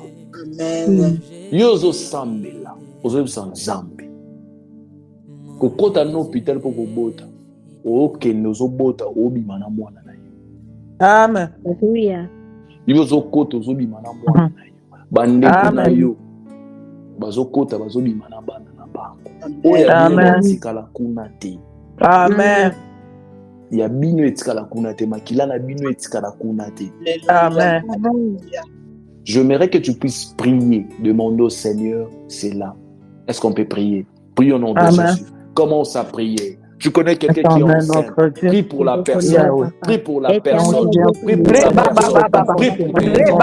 S6: Amen.
S1: Yo ozosambela, ozobisa Nzambe. Kokota na hôpital po kobota. Okende ozobota obima na mwana na yo.
S3: Amen.
S2: Alléluia.
S1: Yo ozokota ozobima na mwana na yo. Bandeko na yo bazokota bazobima na bana na bango. Oya etikala kuna te.
S3: Amen.
S1: Ya bino etikala kuna te, makila na bino etikala kuna te.
S3: Amen.
S1: J'aimerais que tu puisses prier, demander au Seigneur, c'est là. Est-ce qu'on peut prier? Prie au nom de Jésus. Commence à prier. Tu connais quelqu'un qui est enceinte. Prie pour la personne. Prie pour la personne. Prie pour la personne. Prie pour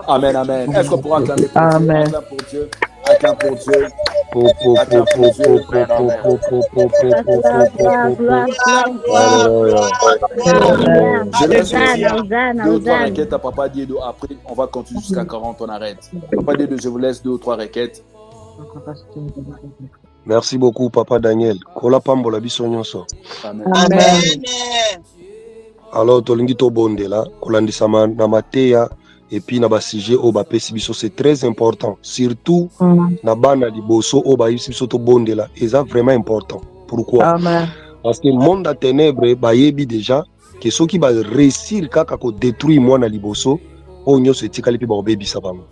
S1: Amen, amen. Est-ce qu'on pourra acclamer pour Dieu?
S3: Amen.
S1: Acclame pour Dieu. Je laisse deux ou trois requêtes à Papa Diédo. Après, on va continuer jusqu'à 40, on arrête. Papa Diédo, je vous laisse 2 ou 3 requêtes.
S7: Merci beaucoup, Papa Daniel. Kola pambola biso nyonso.
S1: Amen.
S6: Amen.
S7: Alors, tolingi to bonde là, kolandisa na mateya et puis na ba sujet o ba pesi biso, c'est très important. Surtout na bana liboso o ba yisi biso to bonde là, et ça vraiment important. Pourquoi?
S3: Amen.
S7: Parce que le monde à ténèbres ba yebi déjà que ceux qui va réussir kaka ko détruire moi na liboso, o nyonso etikali pe ba obebisa bango.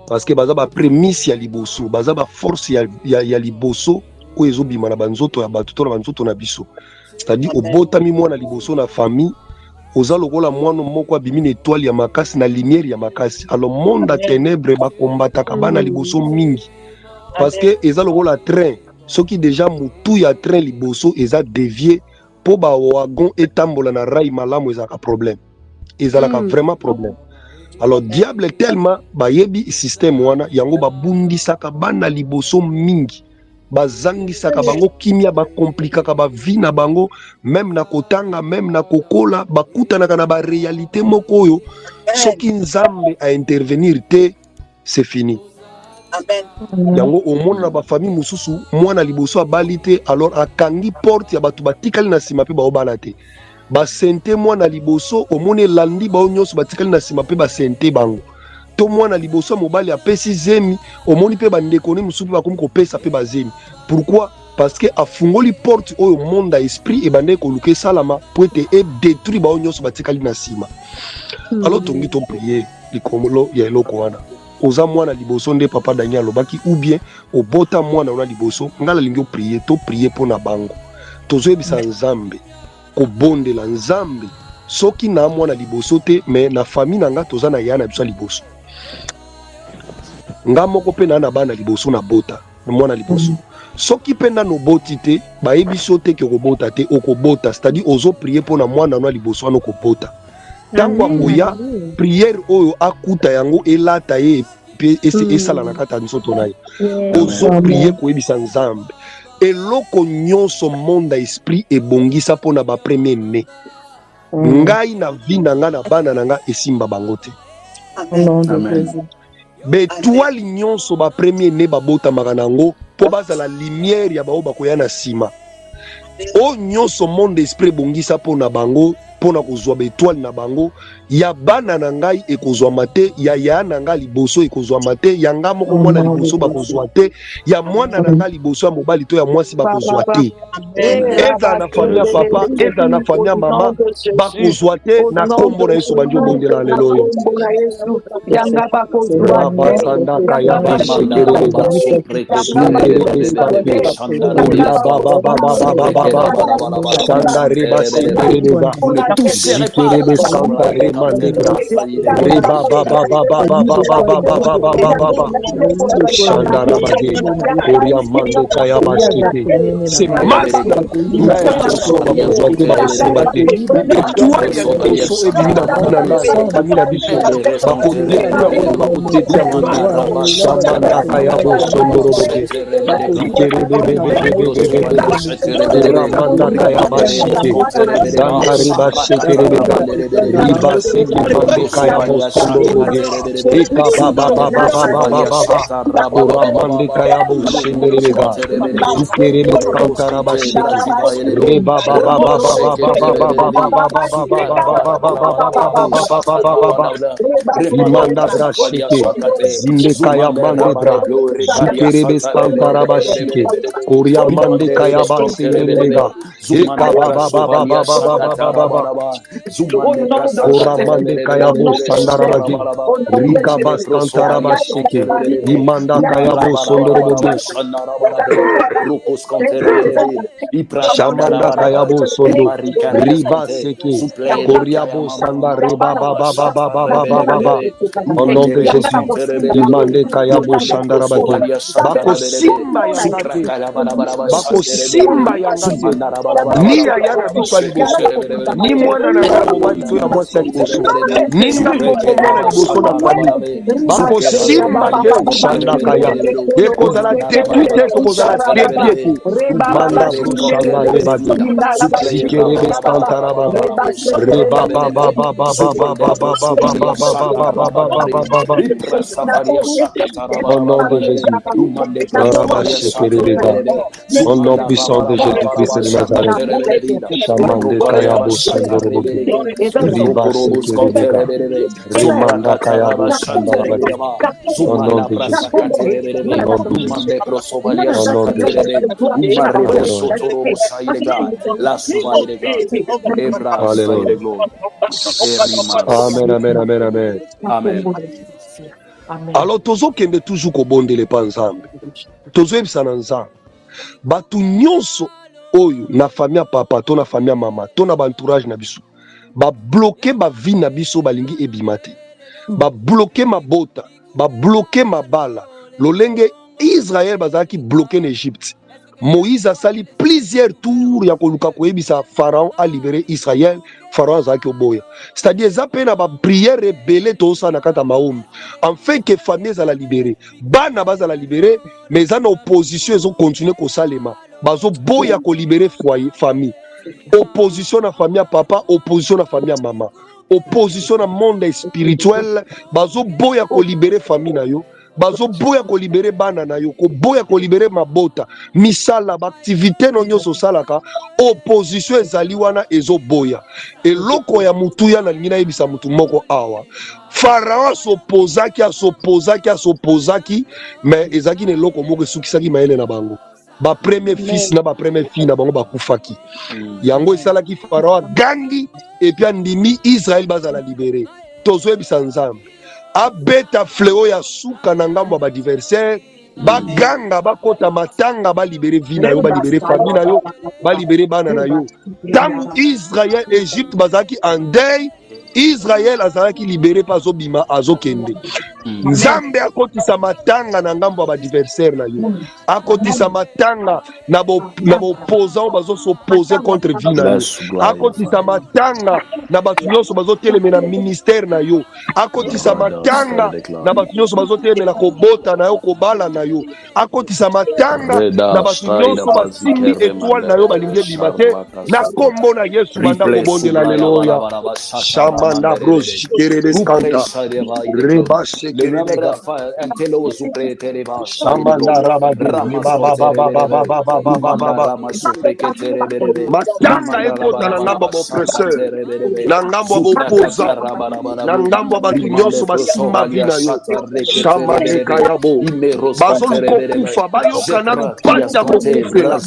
S7: Parce que baza ba prémisse ya liboso, baza ba force ya liboso o ezobima na banzoto ya batuto na banzoto na biso. C'est-à-dire au botami mwana liboso na famille oza lokola mwana moko abimi na étoile ya makasi na lumière ya makasi. Alors monde à ténèbres ba combataka bana liboso mingi parce que eza lokola train soki déjà mutu ya train liboso eza dévié po ba wagon etambola na rail malamu ezaka problème ezalaka vraiment problème. Alors diable tellement ba yebi système wana yango ba bundisaka bana liboso mingi bazangisaka bango kimia ba komplikaka ba vie na bango même na kotanga même na kokola bakutanaka na ba réalité moko oyo soki nzambe a intervenir te c'est fini. Amen. Yango omona na ba famille mususu mwana liboso abali te alors akangi porte ya batu batikali na sima pe baobala te ba sente mwana liboso omone landi ba nyonso batikali na sima pe ba sente bango to mwana liboso mobali apesi zemi omoni pe bandeko ne mususu ba komi kopesa pe ba zemi. Pourquoi? Parce que afungoli porte oyo monde esprit et bandeko luke salama pour te e détruire ba nyonso batikali na sima. Alors tongi to prier likomolo ya eloko wana oza mwana liboso nde Papa Daniel alobaki ou bien obota mwana wana liboso ngala lingi prier to prier pona bango tozoyebisa nzambe kobondela nzambe soki na mwana liboso te mais na famille nanga toza na yana biso liboso nga moko pe na bana liboso na bota mwana liboso soki pe na no boti te bayebiso te ke kobota te okobota c'est-à-dire ozo prier pona mwana na liboso wana okobota tango akoya prière oyo akuta yango elata ye pe esala na kata nzoto na ye ozo prier koyebisa nzambe eloko nyonso monde esprit ebongisa pona ba premier né ngai na vie na nga na bana na nga esimba bango te. Amen. Bétoile nyonso ba premier né babota maranango po baza la lumière ya bao bakoya na sima. O nyonso monde esprit bongisa po na bango pona kozwa bétoile na bango ya bana na ngai ekozwa mate ya na ngai liboso ekozwa mate ya nga moko mwana liboso bakozwa te ya mwana na ngai liboso ya mobali to ya mwasi bakozwa te. Eza na famille papa, eza na famille mama bakozwa te na kombo na Yesu banjo bondela lelo yo.
S4: Yanga bakozwa
S7: Rabasanda kaya bashikere beza sundere beskate ula baba baba baba baba shanda reba sikere beza zikere beskanta rema negra reba baba baba baba baba baba baba shanda rabage koria mande kaya bashike c'est maintenant soba bazote bakosibate etwa ya liboso ebimina kuna na famila biso bakondekuna koto bakotetia ngote shamanda kaya bosondoro boke zikere bebe ramanda kaya bashike zanga riba shekere bebe riba seke pande kaya bosondoro boke eka baba koramande kaya bosendere bega zikere beskantara bashike reba baba imanda brashike zinde kaya mande bra zikere beskantara bashike koria mande kaya basendelega eka baba kora mande kaya bosandara bagi rika baskantara bashike imanda kaya bosondoro bobe shamanda kaya bosondo riba seke koria bosanda reba baba au nom de Jésus imande kaya bosandara bagi bako simba yangate ni ayana biso liboso ni mwana na ngala mobali to ya mwasi ya liboso ni nga moko mwana liboso na famille bako simba te shanda kaya ekozala détruit te tokozala dévié te manda brushanda rebadi zikere bestantara baba reba au nom de Jésus au nom puissant de Jésus-Christ de Nazareth Shamande Kayabo Sandoroboke Riba Sekerebeka Rimanda Kayabo Sandoroboke au nom de Jésus au nom de Jésus. Amen. Alors tozo kende toujours kobondele pa nzambe tozo ebisana nzambe batu nyonso oyo na famille papa to na famille mama to na entourage na biso ba bloquer ba vie na biso balingi ebimate ba bloquer mabota ba bloquer mabala lolenge Israël bazaki bloquer en Égypte Moïse a sali plusieurs tours ya koluka koyebisa Pharaon a libéré Israël Pharaon azaki oboya c'est-à-dire za pena ba prière rebelle to sa na kata maombi enfin que famille za la libérer bana baza la libérer mais za na opposition ils ont continué ko salema bazo boya ko libérer foyer famille opposition na famille papa opposition na famille maman opposition na monde spirituel bazo boya ko libérer famille na yo bazo boya ko libérer bana na yo ko boya ko libérer mabota misala ba activité no nyoso salaka opposition ezali wana ezo boya eloko ya mutu ya na ngina yebisa mutu moko awa Pharaon s'opposaki mais ezaki ne loko moko sukisaki maele na bango ba premier fils na ba premier fille na bango bakufaki yango esalaki Pharaon gangi et puis andimi Israël bazala libérer tozo yebisa nzambe abeta fleo ya suka na ngambo ba adversaire baganga bakota matanga ba libérer vie na yo ba libérer famille na yo ba libérer bana na yo tangu Israël Égypte bazaki en deuil Israël azalaki libéré pas obima azokende nzambe akotisa matanga na ngambo ba adversaire na yo akotisa matanga na bo opposant bazo s'opposer contre vie na yo akotisa matanga na batu nyonso bazo telemena ministère na yo akotisa matanga na batu nyonso bazo telemena kobota na yo kobala na yo akotisa matanga na batu nyonso basimbi étoile na yo balingi bimate na kombo na Yesu banda kobondela lelo ya Manda bros kerebe skanta reba
S1: Le même Raphaël, un télo soupré, téléba,
S7: Shamanda Rabadi, Matanga ekota na ngambo ba oppresseur, na ngambo ba opposant, na ngambo ba tunyoso ba simba vina yo. Shamande kayabo. Bazoluka okufa bayoka na lupata kokufela.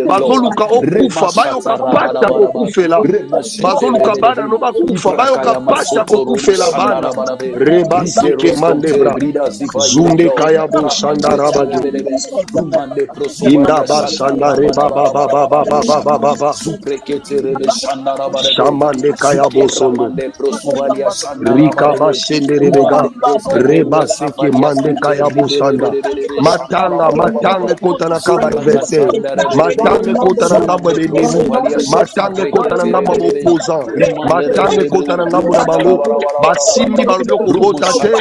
S7: Bazoluka okufa bayoka pata kokufela. Bazoluka bana no bakufa bayoka pata kokufela bana. Reba seke mandebra. Zunde kayabo sanda rabadi. Inda ba sanda reba ba ba ba ba ba ba ba ba. Shamande kayabo sondo. Rika ba sende rebega. Reba seke mande kayabo sanda. Matanga kota na kaba adversaire. Matanga kota na ngambo de nemu. Matanga kota na ngambo ba opposant. Matanga kota na ngambo na bango. Basimbi balobi okobota te.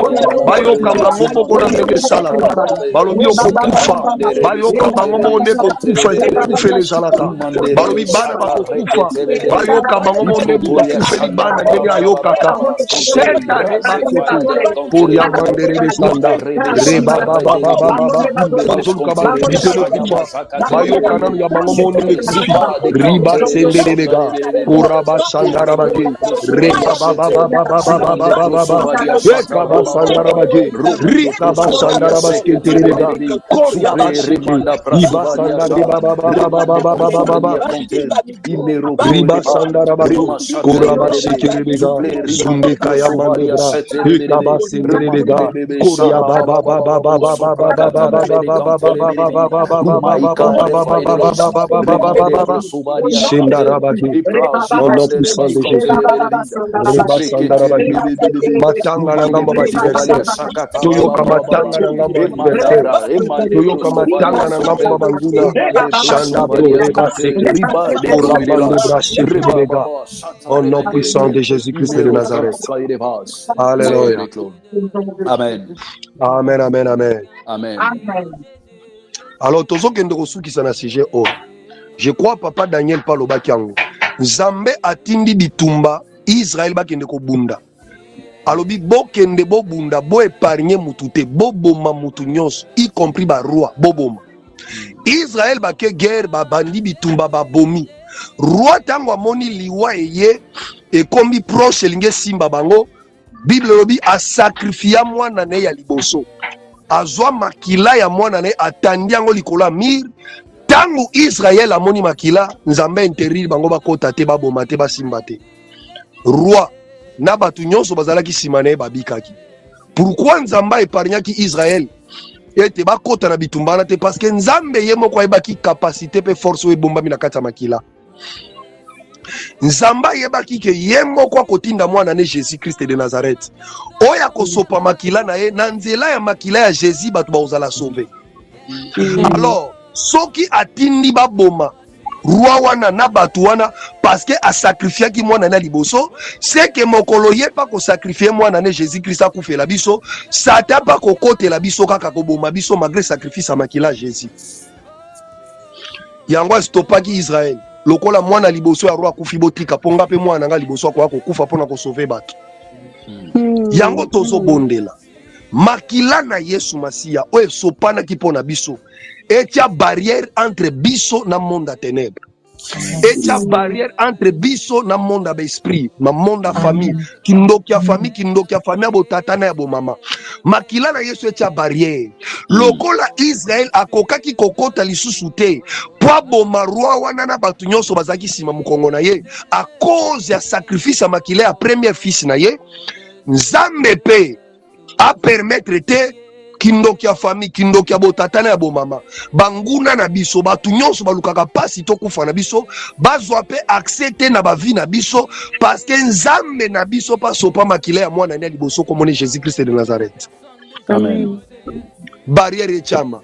S7: Bayoka bango moko na ndenge esalaka. Balobi okokufa. Bayoka bango moko nde kokufa ekokufela ezalaka. Balobi bana bakokufa. Bayoka bango moko nde bakufeli bana ndenge ayokaka. Senda reba seke. Pour yamanderebe sanda. Reba ba ba ba ba ba. Bazoluka bakubitele kufa. Bayoka nanu ya bango moko ndenge kufi. Riba sendele bega. Kuraba sandara bage. Reba ba ba ba ba ba ba ba ba ba ba. Reka ba sandara bage. Rika ba sandara baskentele bega. Koya ba sheke. Iba sandara ba ba ba ba ba ba ba ba ba ba. Riba sandara bage. Kuraba sheke bega. Zunde kaya mandebra. Rika ba sendele bega. Koya ba ba ba ba ba ba ba ba ba ba ba ba ba ba ba ba ba ba ba au nom puissant de Jésus. Matanga na ngambo ba adversaire. Toyoka matanga na ngambo ba adversaire. Toyoka matanga na ngambo ba banguna. Shanda bro reba sekri. Au nom puissant de Jésus-Christ de Nazareth. Alléluia.
S1: Amen.
S7: Amen, amen, amen.
S1: Amen.
S7: Alors, tozo kende kosukisa na sujet o. Je crois papa Daniel palobaki yango. Nzambe atindi bitumba Israël bakende ko bunda. Alobi bokende bo bunda bo épargner mutu te bo boma mutu nyonso y compris ba roi bo boma. Israël bake guerre ba bandi bitumba ba bomi. Roi tango amoni liwa eye e kombi proche linge simba bango. Bible lobi a sacrifier mwana ne ya liboso. Azwa makila ya mwana ne atandi yango likola mir. Tango Israël amoni makila, nzambe interir bango bakota te baboma te basimba te. Roi na batu nyonso bazalaki simane babikaki. Pourquoi nzamba épargnaki Israël? Ete bakota na bitumbana te parce que nzambe ye moko ayebaki capacité pe force we bombami na kati ya makila. Nzamba yebaki ke ye moko akotinda mwana ne Jésus Christ de Nazareth. Oya kosopa makila na ye na nzela ya makila ya Jésus batu baozala sauver. Alors soki atindi baboma roi wana na batu wana parce que a sacrifié ki mwana na liboso, c'est que mokolo ye pa ko sacrifier mwana ne Jésus Christ a kufela biso, sata pa ko kote la biso kaka ko boma biso malgré sacrifice a makila Jésus. Yango stopaki Israël. Lokola mwana liboso ya roi kufi botika ponga pe mwana nga liboso kwa ko kufa pona ko sauver bato. Yango tozo bondela. Makila na Yesu Masia o esopana ki pona biso. Etia barrière entre biso na monde à ténèbres. Etia barrière entre biso na monde à esprit, na monde à famille, kindokia famille abo tata na abo mama. Makila na Yesu etia barrière. Lokola Israël akokaki kokota lisusu te. Po boma roi wana na batu nyonso bazaki sima mukongo na ye à cause ya sacrifice a makila ya premier fils na ye. Nzambe pe a permettre te kindokia famille kindokia botatana ya bo mama banguna na biso batu nyonso balukaka pasi to kufa na biso bazwa pe accepter na ba vie na biso parce que nzambe na biso pa sopa makila ya mwana ne liboso komone Jésus Christ de Nazareth.
S1: Amen.
S7: Barrière et chama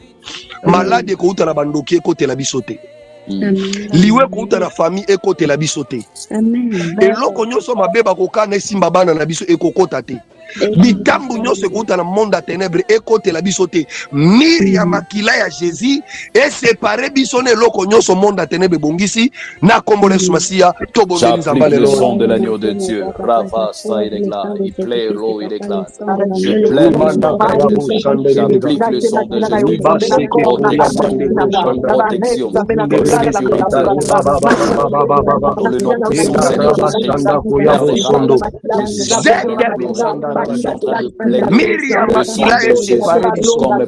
S7: malade ko uta na bandoki kote la biso te. Liwe ko uta na famille e kote la biso te.
S2: Amen.
S7: Eloko nyonso mabeba ko kana simba bana na biso e kokota te. bikambu nyonso ekouta na monde ya ténèbre ekotela biso te. Miri ya makila ya Jésus esepare biso na eloko nyonso monde ya ténèbre ebongisi na kombo na Yesu Masiya tobondeli nzamba
S1: le
S7: lelo.
S1: son de l'agneau de Dieu. Rava, ça, il déclare. Il plaît l'eau, il déclare. Je plains le sang de Jésus. J'applique le sang de Jésus.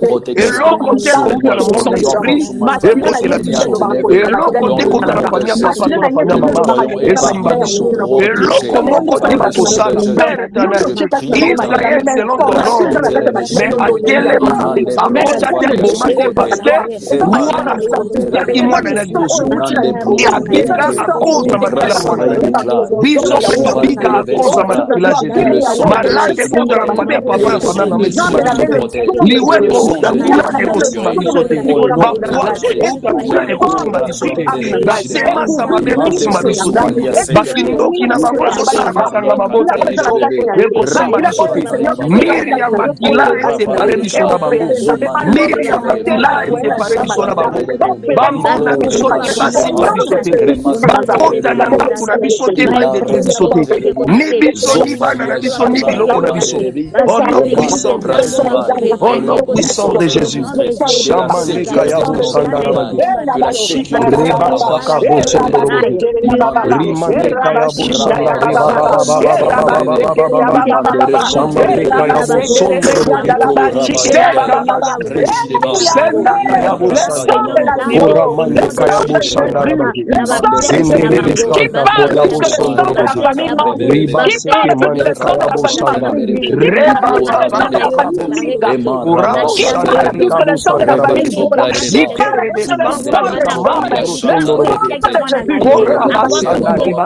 S1: Protection.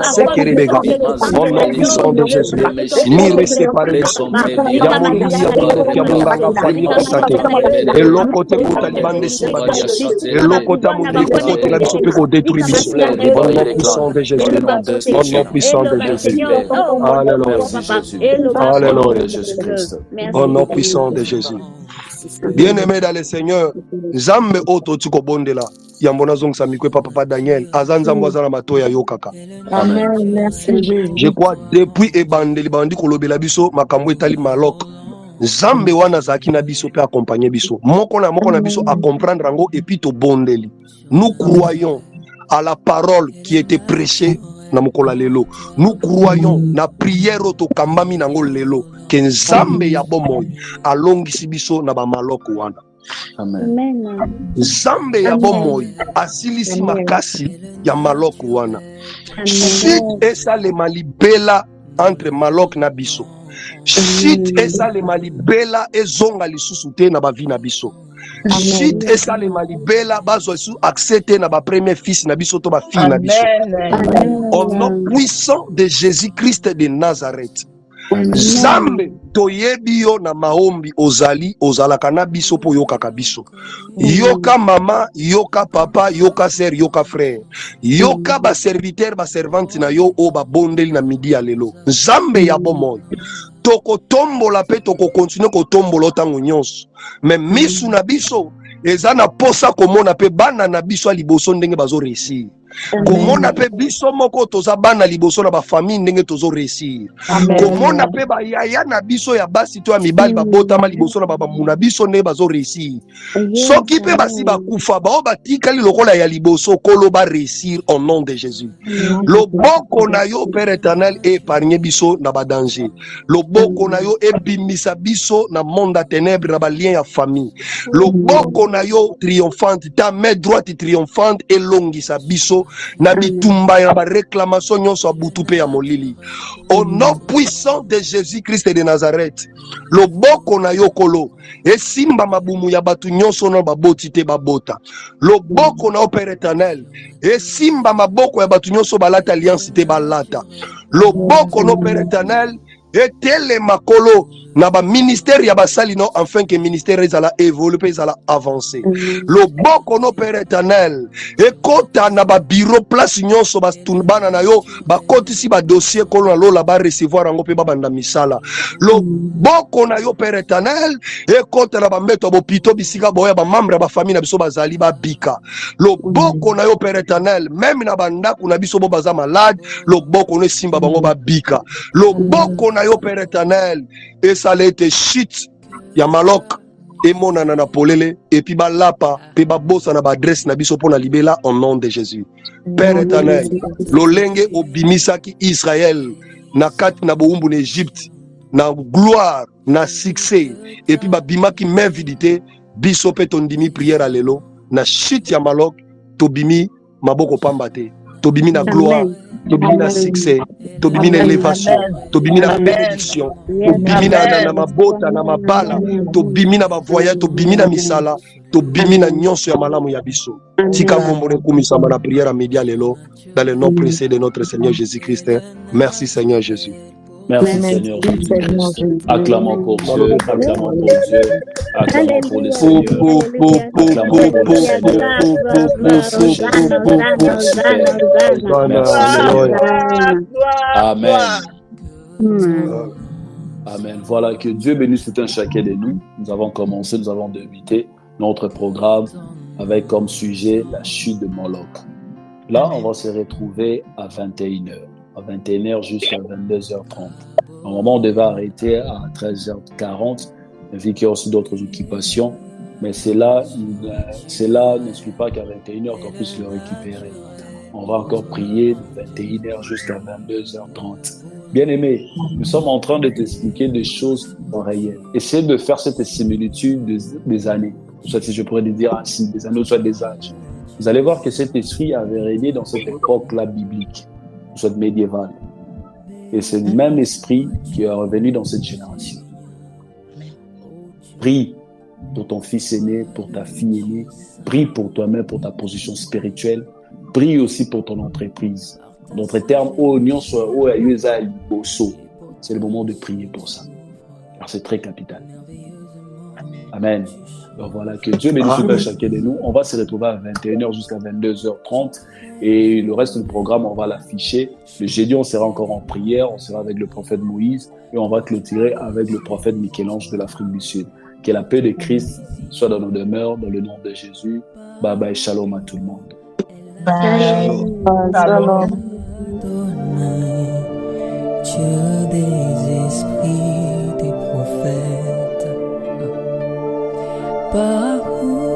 S1: Sécurité. Dans le nom puissant du Seigneur Jésus-Christ. Le sang de Jésus comme protection.
S7: Au nom puissant de Jésus. Au nom puissant de Jésus. Bien-aimé dans le Seigneur, Zambe oto tuko bondela. Yambona zong samikwe papa Daniel, azanza mbazana matoya yokaka.
S3: Amen. Merci.
S7: Je crois depuis ebandeli bandi kolobela biso makambo etali malok. Zambe wana zaki na biso pe accompagner biso. Moko na biso à comprendre rango et puis to bondeli. Nous croyons à la parole qui était prêchée na mokola lelo. Nous croyons na prière to kambami nango lelo que Nzambe ya bomoi alongisi biso na ba maloko wana.
S1: Amen.
S7: Nzambe ya bomoi asilisi makasi ya maloko wana. Shit esa le malibela entre malok na biso. Shit esa le malibela ezonga lisusu te na ba vi na biso. Shit esa le malibela bazo su accepter na ba premier fils na biso to ba fille na biso. Au nom puissant de Jésus-Christ de Nazareth. Zambe toyebi yo na maombi ozali ozalaka na biso po yokaka biso. Yoka mama, yoka papa, yoka sœur, yoka frère. Yoka ba serviteur, ba servante na yo o ba bondeli na midi ya lelo. Zambe ya bomoi. Toko tombola pe toko continue ko tombola tango nyonso. Mais misu na biso ezana posa komona pe bana na biso liboso ndenge bazo réussir. Komona pe biso moko toza bana liboso na ba famille ndenge tozo réussir. Komona pe ba yaya na biso ya basi to ya mibali ba botama liboso na baba muna biso ndenge bazo réussir. Soki pe basi ba kufa ba o batikali lokola ya liboso kolo ba réussir au nom de Jésus. Loboko na yo Père éternel épargner biso na ba danger. Loboko na yo ebimisa biso na monde à ténèbres na ba lien ya famille. Loboko na yo triomphante, ta main droite triomphante et longisa biso na bitumba ya ba réclamation nyonso abutu pe ya molili. Au nom puissant de Jésus-Christ de Nazareth, loboko na yo kolo esimba mabumu ya batu nyonso na baboti te babota. Loboko na Père éternel esimba maboko ya batu nyonso balata alliance te balata. Loboko no Père éternel etele makolo na ba ministère ya basali no afin que ministère ezala évoluer pe ezala avancer. Loboko no Père éternel ekota na ba bureau place nyonso bana na yo bakotisi ba dossier kolo na lola ba recevoir yango pe babanda misala. Loboko na yo Père éternel ekota na ba mbeto bopito bisika boya ba membre ba famille na biso bazali ba bika. Loboko na yo Père éternel même na banda kuna biso bo baza malade loboko no simba bango ba bika. Loboko na yo Père éternel et ça a été shit ya malok et mon anana polele et puis balapa pe babosa na adresse na biso pona libela au nom de Jésus. Père éternel lolenge obimisaki Israël na kati na boumbu na Égypte na gloire na succès et puis babimaki m'invidité biso pe tondimi prière alelo na shit ya malok tobimi maboko pambate tobimi na gloire tobimi na succès tobimi na élévation tobimi na bénédiction tobimi na mabota na mabala tobimi na bavoyage tobimi na misala tobimi na nyonso ya malamu ya biso tika kombone kumisama na prière à média lelo dans le nom précieux de notre Seigneur Jésus-Christ. Merci Seigneur Jésus.
S1: Merci Seigneur Jésus-Christ. Acclamons pour Dieu, acclamons pour Dieu, acclamons pour le Seigneur, acclamons pour le Seigneur. Amen. Amen. Voilà, que Dieu bénisse tout un chacun de nous. Nous avons commencé, nous avons débuté notre programme avec comme sujet la chute de Moloch. Là, on va se retrouver à 21h. À 21h jusqu'à 22h30. Normalement, on devait arrêter à 13h40, vu qu'il y a aussi d'autres occupations. Mais cela n'exclut pas qu'à 21h, qu'on puisse le récupérer. On va encore prier de 21h jusqu'à 22h30. Bien-aimé, nous sommes en train de t'expliquer des choses réelles. Essaye de faire cette similitude des années. Soit si je pourrais dire ainsi, des années, soit des âges. Vous allez voir que cet esprit avait régné dans cette époque-là biblique, soit médiévale. Et c'est le même esprit qui est revenu dans cette génération. Prie pour ton fils aîné, pour ta fille aînée. Prie pour toi-même, pour ta position spirituelle. Prie aussi pour ton entreprise. En d'autres termes, c'est le moment de prier pour ça. Car c'est très capital. Amen. Donc voilà, que Dieu bénisse chacun de nous. On va se retrouver à 21h jusqu'à 22h30. Et le reste du programme, on va l'afficher. Le jeudi, on sera encore en prière. On sera avec le prophète Moïse. Et on va clôturer avec le prophète Michel-Ange de l'Afrique du Sud. Que la paix de Christ soit dans nos demeures, dans le nom de Jésus. Bye bye, shalom à tout le monde.
S4: Shalom.
S8: Dieu des esprits, des prophètes, par où